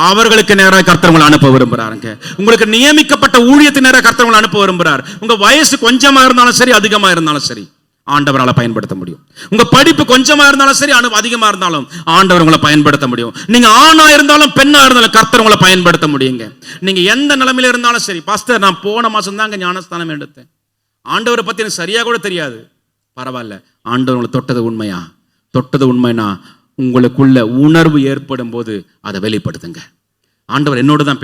அவர்களுக்கு நேராக கர்த்தர் உங்களை அனுப்ப விரும்புறாருங்க. உங்களுக்கு நியமிக்கப்பட்ட ஊழியத்தின் நேராக கர்த்தர் உங்களை அனுப்ப விரும்புறார். உங்க வயசு கொஞ்சமா இருந்தாலும் சரி, அதிகமா இருந்தாலும் சரி, ஆண்டவரால் பயன்படுத்த முடியும். உங்க படிப்பு கொஞ்சமா இருந்தாலும் சரி, அதிகமா இருந்தாலும் ஆண்டவர் உங்களை பயன்படுத்த முடியும். நீங்க ஆணா இருந்தாலும் பெண்ணா இருந்தாலும் கர்த்தர் உங்களை பயன்படுத்த முடியுங்க. நீங்க எந்த நிலைமையில இருந்தாலும் சரி. பாஸ்டர், நான் போன மாசம் தாங்க ஞானஸ்தானம் எடுத்தேன், ஆண்டவரை பத்தி எனக்கு சரியா கூட தெரியாது. பரவாயில்ல, ஆண்டவர் உங்களை தொட்டது உண்மைனா உங்களுக்குள்ள உணர்வு ஏற்படும் போது அதை வெளிப்படுத்துங்க. ஆண்டவர் என்னோடு தான்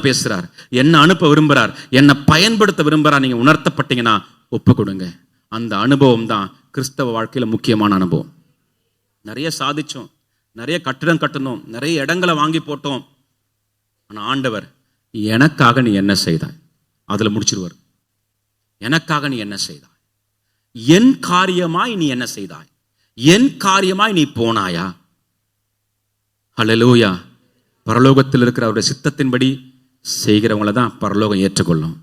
பேசுறார், என்ன அனுப்ப விரும்புறார், என்னை பயன்படுத்த விரும்புறார். நீங்க உணர்த்தப்பட்டீங்கன்னா ஒப்பு கொடுங்க. அந்த அனுபவம் தான் கிறிஸ்தவ வாழ்க்கையில முக்கியமான அனுபவம். நிறைய சாதிச்சோம், நிறைய கட்டிடம் கட்டணும், நிறைய இடங்களை வாங்கி போட்டோம். ஆனா ஆண்டவர், எனக்காக நீ என்ன செய்தாய், அதுல முடிச்சிருவார். எனக்காக நீ என்ன செய்தாய், என் காரியமாய் நீ என்ன செய்தாய், என் காரியமாய் நீ போனாயா? ஹல்லேலூயா. பரலோகத்தில் இருக்கிற அவருடைய சித்தத்தின்படி செய்கிறவங்கள தான் பரலோகம் ஏற்றுக்கொள்ளும்.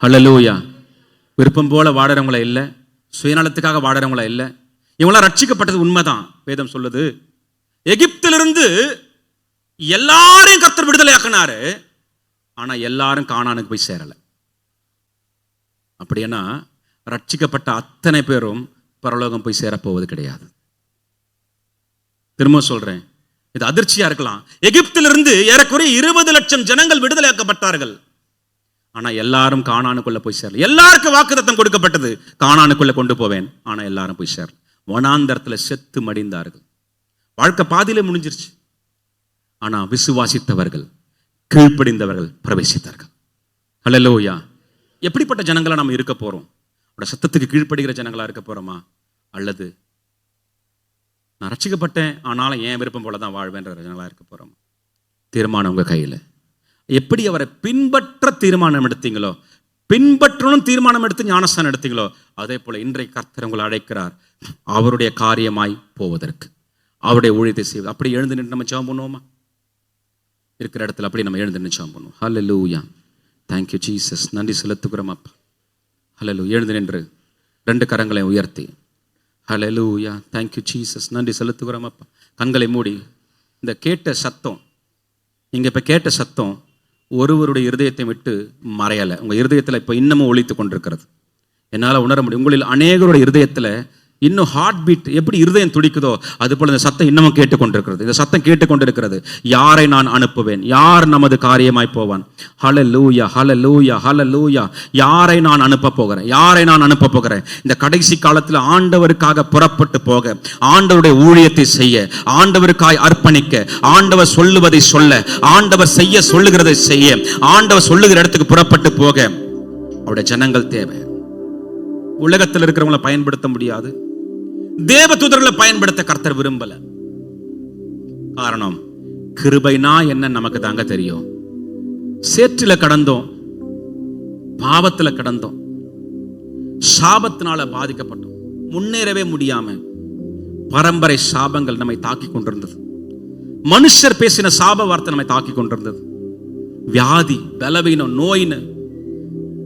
ஹல்லேலூயா. விருப்பம் போல வாடுறவங்கள இல்லை, சுயநலத்துக்காக வாடுறவங்கள இல்லை. இவங்களாம் ரட்சிக்கப்பட்டது உண்மைதான். வேதம் சொல்லுது, எகிப்திலிருந்து எல்லாரையும் கர்த்தர் விடுதலை ஆக்கினாரு, ஆனா எல்லாரும் கானானுக்கு போய் சேரல. அப்படின்னா ரட்சிக்கப்பட்ட அத்தனை பேரும் பரலோகம் போய் சேரப்போவது கிடையாது. திரும்ப சொல்றேன், இது அதிர்ச்சியா இருக்கலாம். எகிப்திலிருந்து ஏறக்குறைய 20 லட்சம் ஜனங்கள் விடுதலையாக்கப்பட்டார்கள், ஆனா எல்லாரும் கானானுக்குள்ள போய் சேரல. எல்லாருக்கும் வாக்குத்தத்தம் கொடுக்கப்பட்டது, கானானுக்குள்ள கொண்டு போவேன், ஆனா எல்லாரும் போய் சேரல. வனாந்தரத்துல செத்து மடிந்தார்கள். வாழ்க்கை பாதியிலே முடிஞ்சிருச்சு. ஆனா விசுவாசித்தவர்கள், கீழ்ப்படிந்தவர்கள் பிரவேசித்தார்கள். ஹல்லேலூயா. எப்படிப்பட்ட ஜனங்களா நம்ம இருக்க போறோம்? அவருடைய சத்தத்துக்கு கீழ்ப்படுகிற ஜனங்களா இருக்க போறோமா, அல்லது நான் ரட்சிக்கப்பட்டேன் ஆனாலும் என் விருப்பம் போல தான் வாழ்வேன்ற ஜனங்களா இருக்க போறோமா? தீர்மானம் உங்க கையில. எப்படி அவரை பின்பற்ற தீர்மானம் எடுத்தீங்களோ, பின்பற்றணும் தீர்மானம் எடுத்து ஞானஸ்தானம் எடுத்தீங்களோ, அதே போல இன்றைக்கு கர்த்தர் உங்களை அழைக்கிறார் அவருடைய காரியமாய் போவதற்கு, அவருடைய ஊழியத்தை செய்வது. அப்படி எழுந்து நின்று நம்ம ஜெபம் பண்ணுவோமா? இருக்கிற இடத்துல அப்படி நம்ம எழுந்து நிச்சயம் பண்ணுவோம். ஹல்லேலூயா. Thank you Jesus. நன்றி செலுத்துகிறோம் அப்பா. ஹல்லேலூயா. எழுந்து நின்று 2 கரங்களை உயர்த்தி ஹல்லேலூயா. Thank you Jesus. நன்றி செலுத்துகிறோம் அப்பா. கண்களை மூடி இந்த கேட்ட சத்தம், நீங்கள் இப்போ கேட்ட சத்தம் ஒருவருடைய இருதயத்தை விட்டு மறையலை. உங்கள் இருதயத்தில் இப்போ இன்னமும் ஒலித்து கொண்டிருக்கிறது. என்னால் உணர முடியும். உங்களில் அநேகருடைய இருதயத்தில் இன்னும் ஹார்ட் பீட் எப்படி இருதயம் துடிக்குதோ அது போல இந்த சத்தம் இன்னமும் கேட்டுக்கொண்டிருக்கிறது. இந்த சத்தம் கேட்டுக்கொண்டிருக்கிறது. யாரை நான் அனுப்புவேன்? யார் நமது காரியமாய் போவான்? ஹல்லேலூயா, ஹல்லேலூயா, ஹல்லேலூயா. யாரை நான் அனுப்ப போகிறேன்? யாரை நான் அனுப்ப போகிறேன்? இந்த கடைசி காலத்தில் ஆண்டவருக்காக புறப்பட்டு போக, ஆண்டவருடைய ஊழியத்தை செய்ய, ஆண்டவருக்காய் அர்ப்பணிக்க, ஆண்டவர் சொல்லுவதை சொல்ல, ஆண்டவர் செய்ய சொல்லுகிறதை செய்ய, ஆண்டவர் சொல்லுகிற இடத்துக்கு புறப்பட்டு போக அவருடைய ஜனங்கள் தேவை. உலகத்தில் இருக்கிறவங்களை பயன்படுத்த முடியாது. தேவ தூதர்களை பயன்படுத்த கர்த்தர் விரும்பல. காரணம், கிருபைனா என்ன நமக்கு தாங்க தெரியும். சேற்றில கடந்தோம், பாவத்துல கடந்தோம், சாபத்தினால பாதிக்கப்பட்டோம், முன்னேறவே முடியாம பரம்பரை சாபங்கள் நம்மை தாக்கி கொண்டிருந்தது. மனுஷர் பேசின சாப வார்த்தை நம்மை தாக்கி கொண்டிருந்தது. வியாதி, பலவீனம், நோயின்னு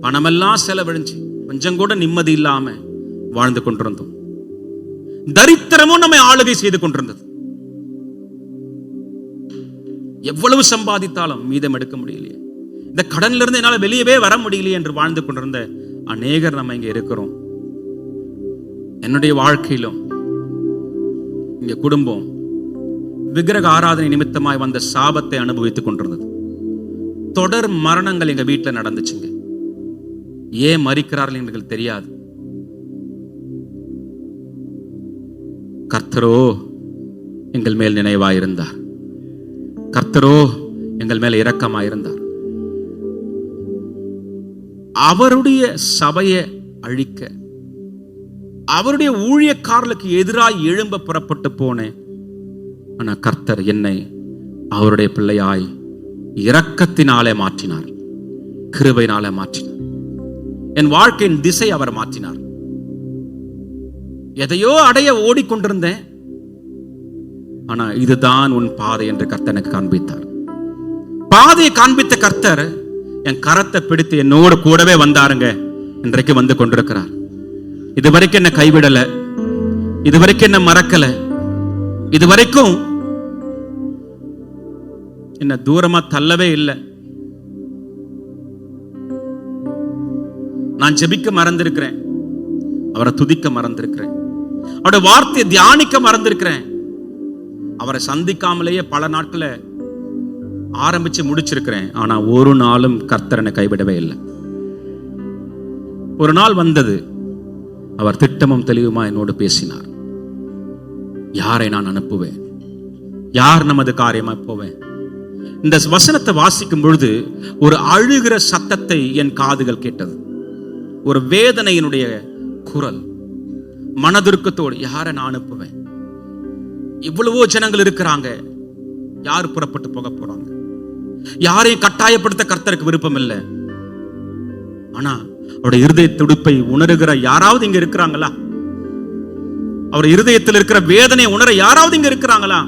பணமெல்லாம் செலவழிஞ்சு கொஞ்சம் கூட நிம்மதி இல்லாம வாழ்ந்து கொண்டிருந்தோம். தரித்திரமும் நம்மை ஆளுகை செய்து கொண்டிருந்தது. எவ்வளவு சம்பாதித்தாலும் மீதம் எடுக்க முடியலையே, இந்த கடன்ல இருந்து என்னால வெளியவே வர முடியலையே என்று வாழ்ந்து கொண்டிருந்த அநேகர் நம்ம இங்க இருக்கிறோம். என்னுடைய வாழ்க்கையிலும் இங்க குடும்பம் விக்கிரக ஆராதனை நிமித்தமாய் வந்த சாபத்தை அனுபவித்துக் கொண்டிருந்தது. தொடர் மரணங்கள் எங்க வீட்டில் நடந்துச்சுங்க. ஏன் மரிக்கிறார்கள் என்று தெரியாது. கர்த்தரோ எங்கள் மேல் நினைவாயிருந்தார். கர்த்தரோ எங்கள் மேல் இரக்கமாயிருந்தார். அவருடைய சபையை அழிக்க, அவருடைய ஊழியக்காரர்களுக்கு எதிராய் எழும்ப புறப்பட்டு போனேன். ஆனா கர்த்தர் என்னை அவருடைய பிள்ளையாய் இரக்கத்தினாலே மாற்றினார், கிருபையினாலே மாற்றினார். என் வாழ்க்கையின் திசை அவர் மாற்றினார். எதையோ அடைய ஓடிக்கொண்டிருந்தேன். ஆனா இதுதான் உன் பாதை என்று கர்த்தர் எனக்கு காண்பித்தார். பாதையை காண்பித்த கர்த்தர் என் கரத்தை பிடித்து என்னோடு கூடவே வந்தாருங்க. இன்றைக்கு வந்து கொண்டிருக்கிறார். இதுவரைக்கும் என்ன கைவிடல, இதுவரைக்கும் என்ன மறக்கல, இதுவரைக்கும் என்ன தூரமா தள்ளவே இல்லை. நான் ஜெபிக்க மறந்திருக்கிறேன், அவரை துதிக்க மறந்திருக்கிறேன், அவருடைய வார்த்தையை தியானிக்க மறந்திருக்கிறேன். அவரை சந்திக்காமலேயே பல நாட்களை ஆரம்பிச்சு முடிச்சிருக்கிறேன். ஆனா ஒரு நாளும் கர்த்தர் என்னை கைவிடவே இல்லை. ஒரு நாள் வந்தது, அவர் திட்டமும் தெளிவுமா என்னோடு பேசினார். யாரை நான் அனுப்புவேன்? யார் நமது காரியமா போவேன்? இந்த வசனத்தை வாசிக்கும் பொழுது ஒரு அழுகிற சத்தத்தை என் காதுகள் கேட்டது. ஒரு வேதனையினுடைய குரல், மனதுருக்கத்தோடு யாரை நான் அனுப்புவேன்? இவ்வளவோ ஜனங்கள் இருக்கிறாங்க, யார் புறப்பட்டு போக போறாங்க? யாரையும் கட்டாயப்படுத்த கர்த்தருக்கு விருப்பம் இல்லை. ஆனா அவருடைய இருதய துடிப்பை உணர்கிற யாராவது இங்க இருக்கிறாங்களா? அவர் இருதயத்தில் இருக்கிற வேதனையை உணர யாராவது இங்க இருக்கிறாங்களா?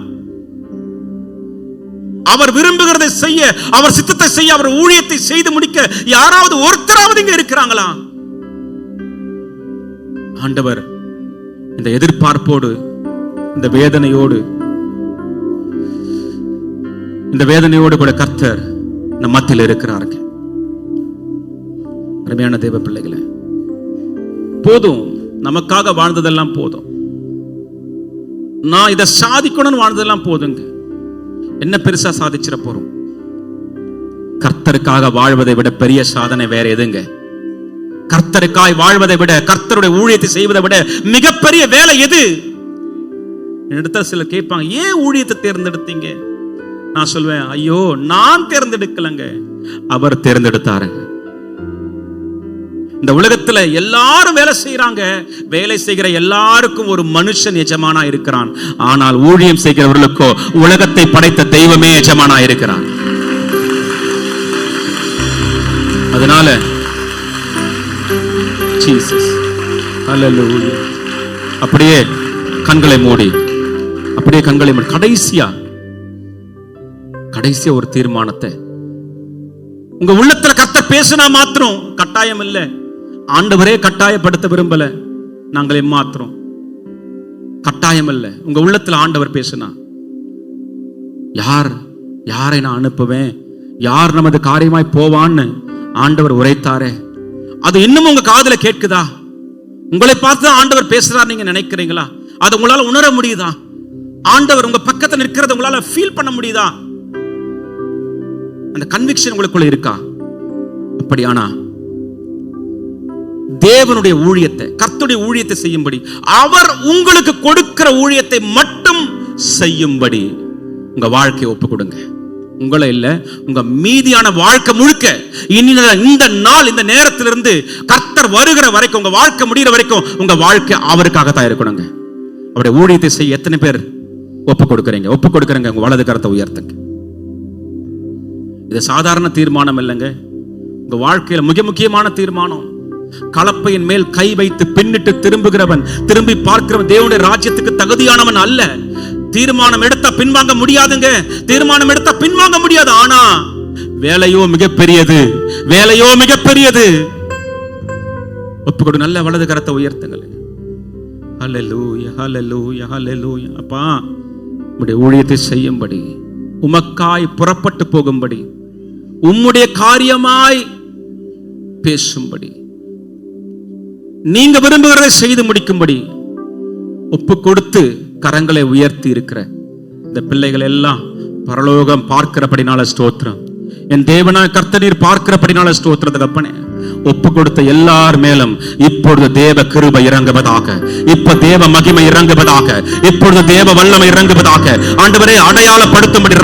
அவர் விரும்புகிறதை செய்ய, அவர் சித்தத்தை செய்ய, அவர் ஊழியத்தை செய்து முடிக்க யாராவது ஒருத்தராவது இங்க இருக்கிறாங்களா? ஆண்டவர் இந்த எதிர்பார்ப்போடு, இந்த வேதனையோடு கூட கர்த்தர் நம் மத்தியில் இருக்கிறார்கள். அருமையான தேவ பிள்ளைகளே, போதும், நமக்காக வாழ்ந்ததெல்லாம் போதும். நான் இதை சாதிக்கணும்னு வாழ்ந்ததெல்லாம் போதுங்க. என்ன பெருசா சாதிச்சிட போறோம்? கர்த்தருக்காக வாழ்வதை விட பெரிய சாதனை வேற எதுங்க? கர்த்தருக்காய் வாழ்வதை விட, கர்த்தருடைய ஊழியத்தை செய்வதை விட மிகப்பெரிய வேலை எது? இடத்துல சிலர் கேட்பாங்க, ஏன் ஊழியத்தை தேர்ந்தெடுத்தீங்க? நான் சொல்வேன், ஐயோ, நான் தேர்ந்தெடுக்கலங்க, அவர் தேர்ந்தெடுத்தாருங்க. இந்த உலகத்துல எல்லாரும் வேலை செய்யறாங்க. வேலை செய்கிற எல்லாருக்கும் ஒரு மனுஷன் எஜமானா இருக்கிறான். ஆனால் ஊழியம் செய்கிறவர்களுக்கோ உலகத்தை படைத்த தெய்வமே எஜமானா இருக்கிறான். அதனால ஜீசஸ், ஹல்லேலூயா. அப்படியே கண்களை மூடி, கடைசியா கடைசியா ஒரு தீர்மானத்தை உங்க உள்ளத்துல கர்த்தர் பேசினா மாத்திரம், கட்டாயம் இல்லை, ஆண்டவரே கட்டாயப்படுத்த விரும்பல, நாங்களே மாத்திரம் கட்டாயம் இல்லை. உங்க உள்ளத்துல ஆண்டவர் பேசினா, யாரை நான் அனுப்புவேன், யார் நமது காரியமாய் போவான்னு ஆண்டவர் உரைத்தாரே, அது இன்னும் உங்க காதுல கேட்குதா? உங்களை பார்த்து ஆண்டவர் பேசுறார் நீங்க நினைக்கிறீங்களா? அதை உங்களால உணர முடியுதா? ஆண்டவர் உங்க பக்கத்துல நிற்கிறத உங்களால ஃபீல் பண்ண முடியுதா? அந்த கன்விக்ஷன் உங்களுக்குள்ள இருக்கா? அப்படியானா தேவனுடைய ஊழியத்தை, கர்த்தருடைய ஊழியத்தை செய்யும்படி, அவர் உங்களுக்கு கொடுக்கிற ஊழியத்தை மட்டும் செய்யும்படி உங்க வாழ்க்கையை ஒப்பு கொடுங்க. உங்களை இல்ல, உங்க மீதியான வாழ்க்கை முழுக்க இந்த நாள், இந்த நேரத்திலிருந்து கர்த்தர் வருகிற வரைக்கும், உங்க வாழ்க்கை முடிகிற வரைக்கும் உங்க வாழ்க்கை அவருக்காகத்தான் இருக்கணுங்க. அவருடைய ஊழியத்தை செய்ய எத்தனை பேர் ஒப்பு கொடுக்குறீங்க? ஒப்பு கொடுக்குறீங்க. உங்க வலது கரத்தை உயர்த்துங்க. இது சாதாரண தீர்மானம் இல்லைங்க, உங்க வாழ்க்கையில மிக முக்கியமான தீர்மானம். கலப்பையின் மேல் கை வைத்து பின்னிட்டு திரும்புகிறவன், திரும்பி பார்க்கிறவன் தேவனுடைய ராஜ்யத்துக்கு தகுதியானவன் அல்ல. தீர்மானம் எடுத்தா பின்வாங்க முடியாதுங்க, தீர்மானம் எடுத்தா பின்வாங்க முடியாது. ஆனா வேலையோ மிகப்பெரியது, வேலையோ மிகப்பெரியது. ஒப்புக்கொடு. நல்ல வலது கரத்தை உயர்த்துங்களே. ஹல்லேலூயா, ஹல்லேலூயா, ஹல்லேலூயா. அப்பா, உம்முடைய ஊழியத்தை செய்யும்படி, உமக்காய் புறப்பட்டு போகும்படி, உம்முடைய காரியமாய் பேசும்படி, நீங்க விரும்புகிறதை செய்து முடிக்கும்படி ஒப்பு கொடுத்து கரங்களை உயர்த்தி இருக்கிற இந்த பிள்ளைகள் எல்லாம் பரலோகம் பார்க்கிறபடினால ஸ்தோத்திரம். என் தேவனாய் கர்த்தர் பார்க்கிறபடினால ஸ்தோத்திரம். தகப்பனே, ஒப்பு கொடுத்த எல்லார் மேலும் இப்பொழுது தேவ கிருபை இறங்குவதாக, இப்ப தேவ மகிமை இறங்குவதாக, இப்பொழுது தேவ வல்லமை இறங்குவதாக. ஆண்டவரே, அடையாளப்படுத்தும்படி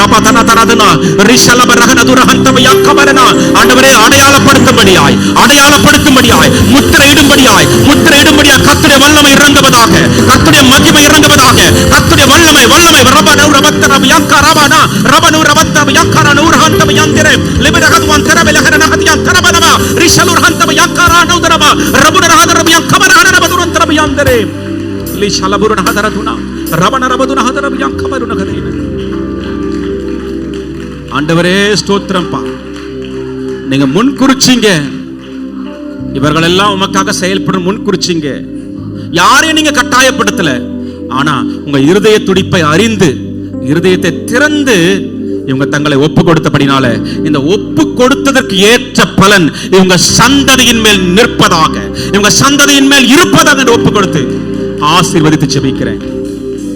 ஆண்டவரே, அடையாளப்படுத்தும்படியாய், அடையாளப்படுத்தும்படியாய், முத்திரையிடும்படியாய், முத்திரையிடும்படியாய் கர்த்தருடைய வல்லமை இறங்குவதாக, கர்த்தருடைய மகிமை இறங்குவதாக, கர்த்தருடைய வல்லமை, வல்லமை ரபனு ரபத்தன யங்கரபனா ரபனு ரபத்தன யங்கரனு ரஹந்தம யந்திரே லிபரகதுவன் தரபலகன ஹதியன் தரபனமா ரிஷலுர் ஹந்தம யங்கரனு தரபா ரபுன ரஹதரப யங்கமரன ரபதுரன் தரப யந்திரே லிஷலபுரன ஹதரதுனா ரபன ரபதுன ஹதரப யங்கமருன ஹதீன. ஆண்டவரே ஸ்தோத்திரம்பா, நீங்க முன் குறிச்சீங்க, இவர்கள் எல்லாம் உமக்காக செயல்படும் முன் குறிச்சீங்க. யாரையும் நீங்க கட்டாயப்படுத்தல. ஆனா உங்க இருதய துடிப்பை அறிந்து, இருதயத்தை திறந்து இவங்க தங்களை ஒப்பு கொடுத்தபடினால இந்த ஒப்பு கொடுத்ததற்கு ஏற்ற பலன் இவங்க சந்ததியின் மேல் நிற்பதாக, இவங்க சந்ததியின் மேல் இருப்பதாக ஒப்பு கொடுத்து ஆசீர்வதித்து ஜெபிக்கிறேன்.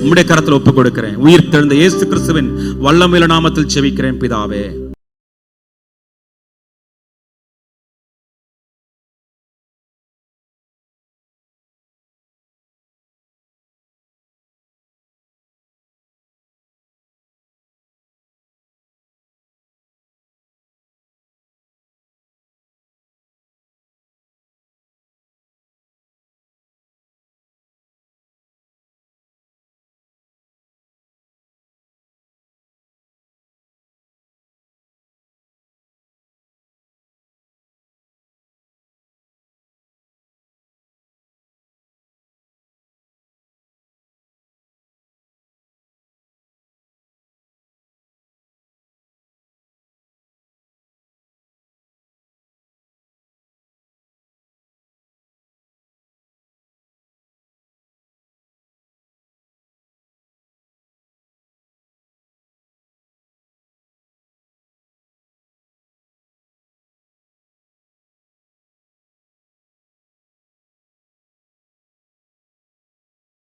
உம்முடைய கரத்தில் ஒப்பு கொடுக்கிறேன். உயிர் தெழுந்த இயேசு கிறிஸ்துவின் வல்லமையுள்ள நாமத்தில் ஜெபிக்கிறேன் பிதாவே.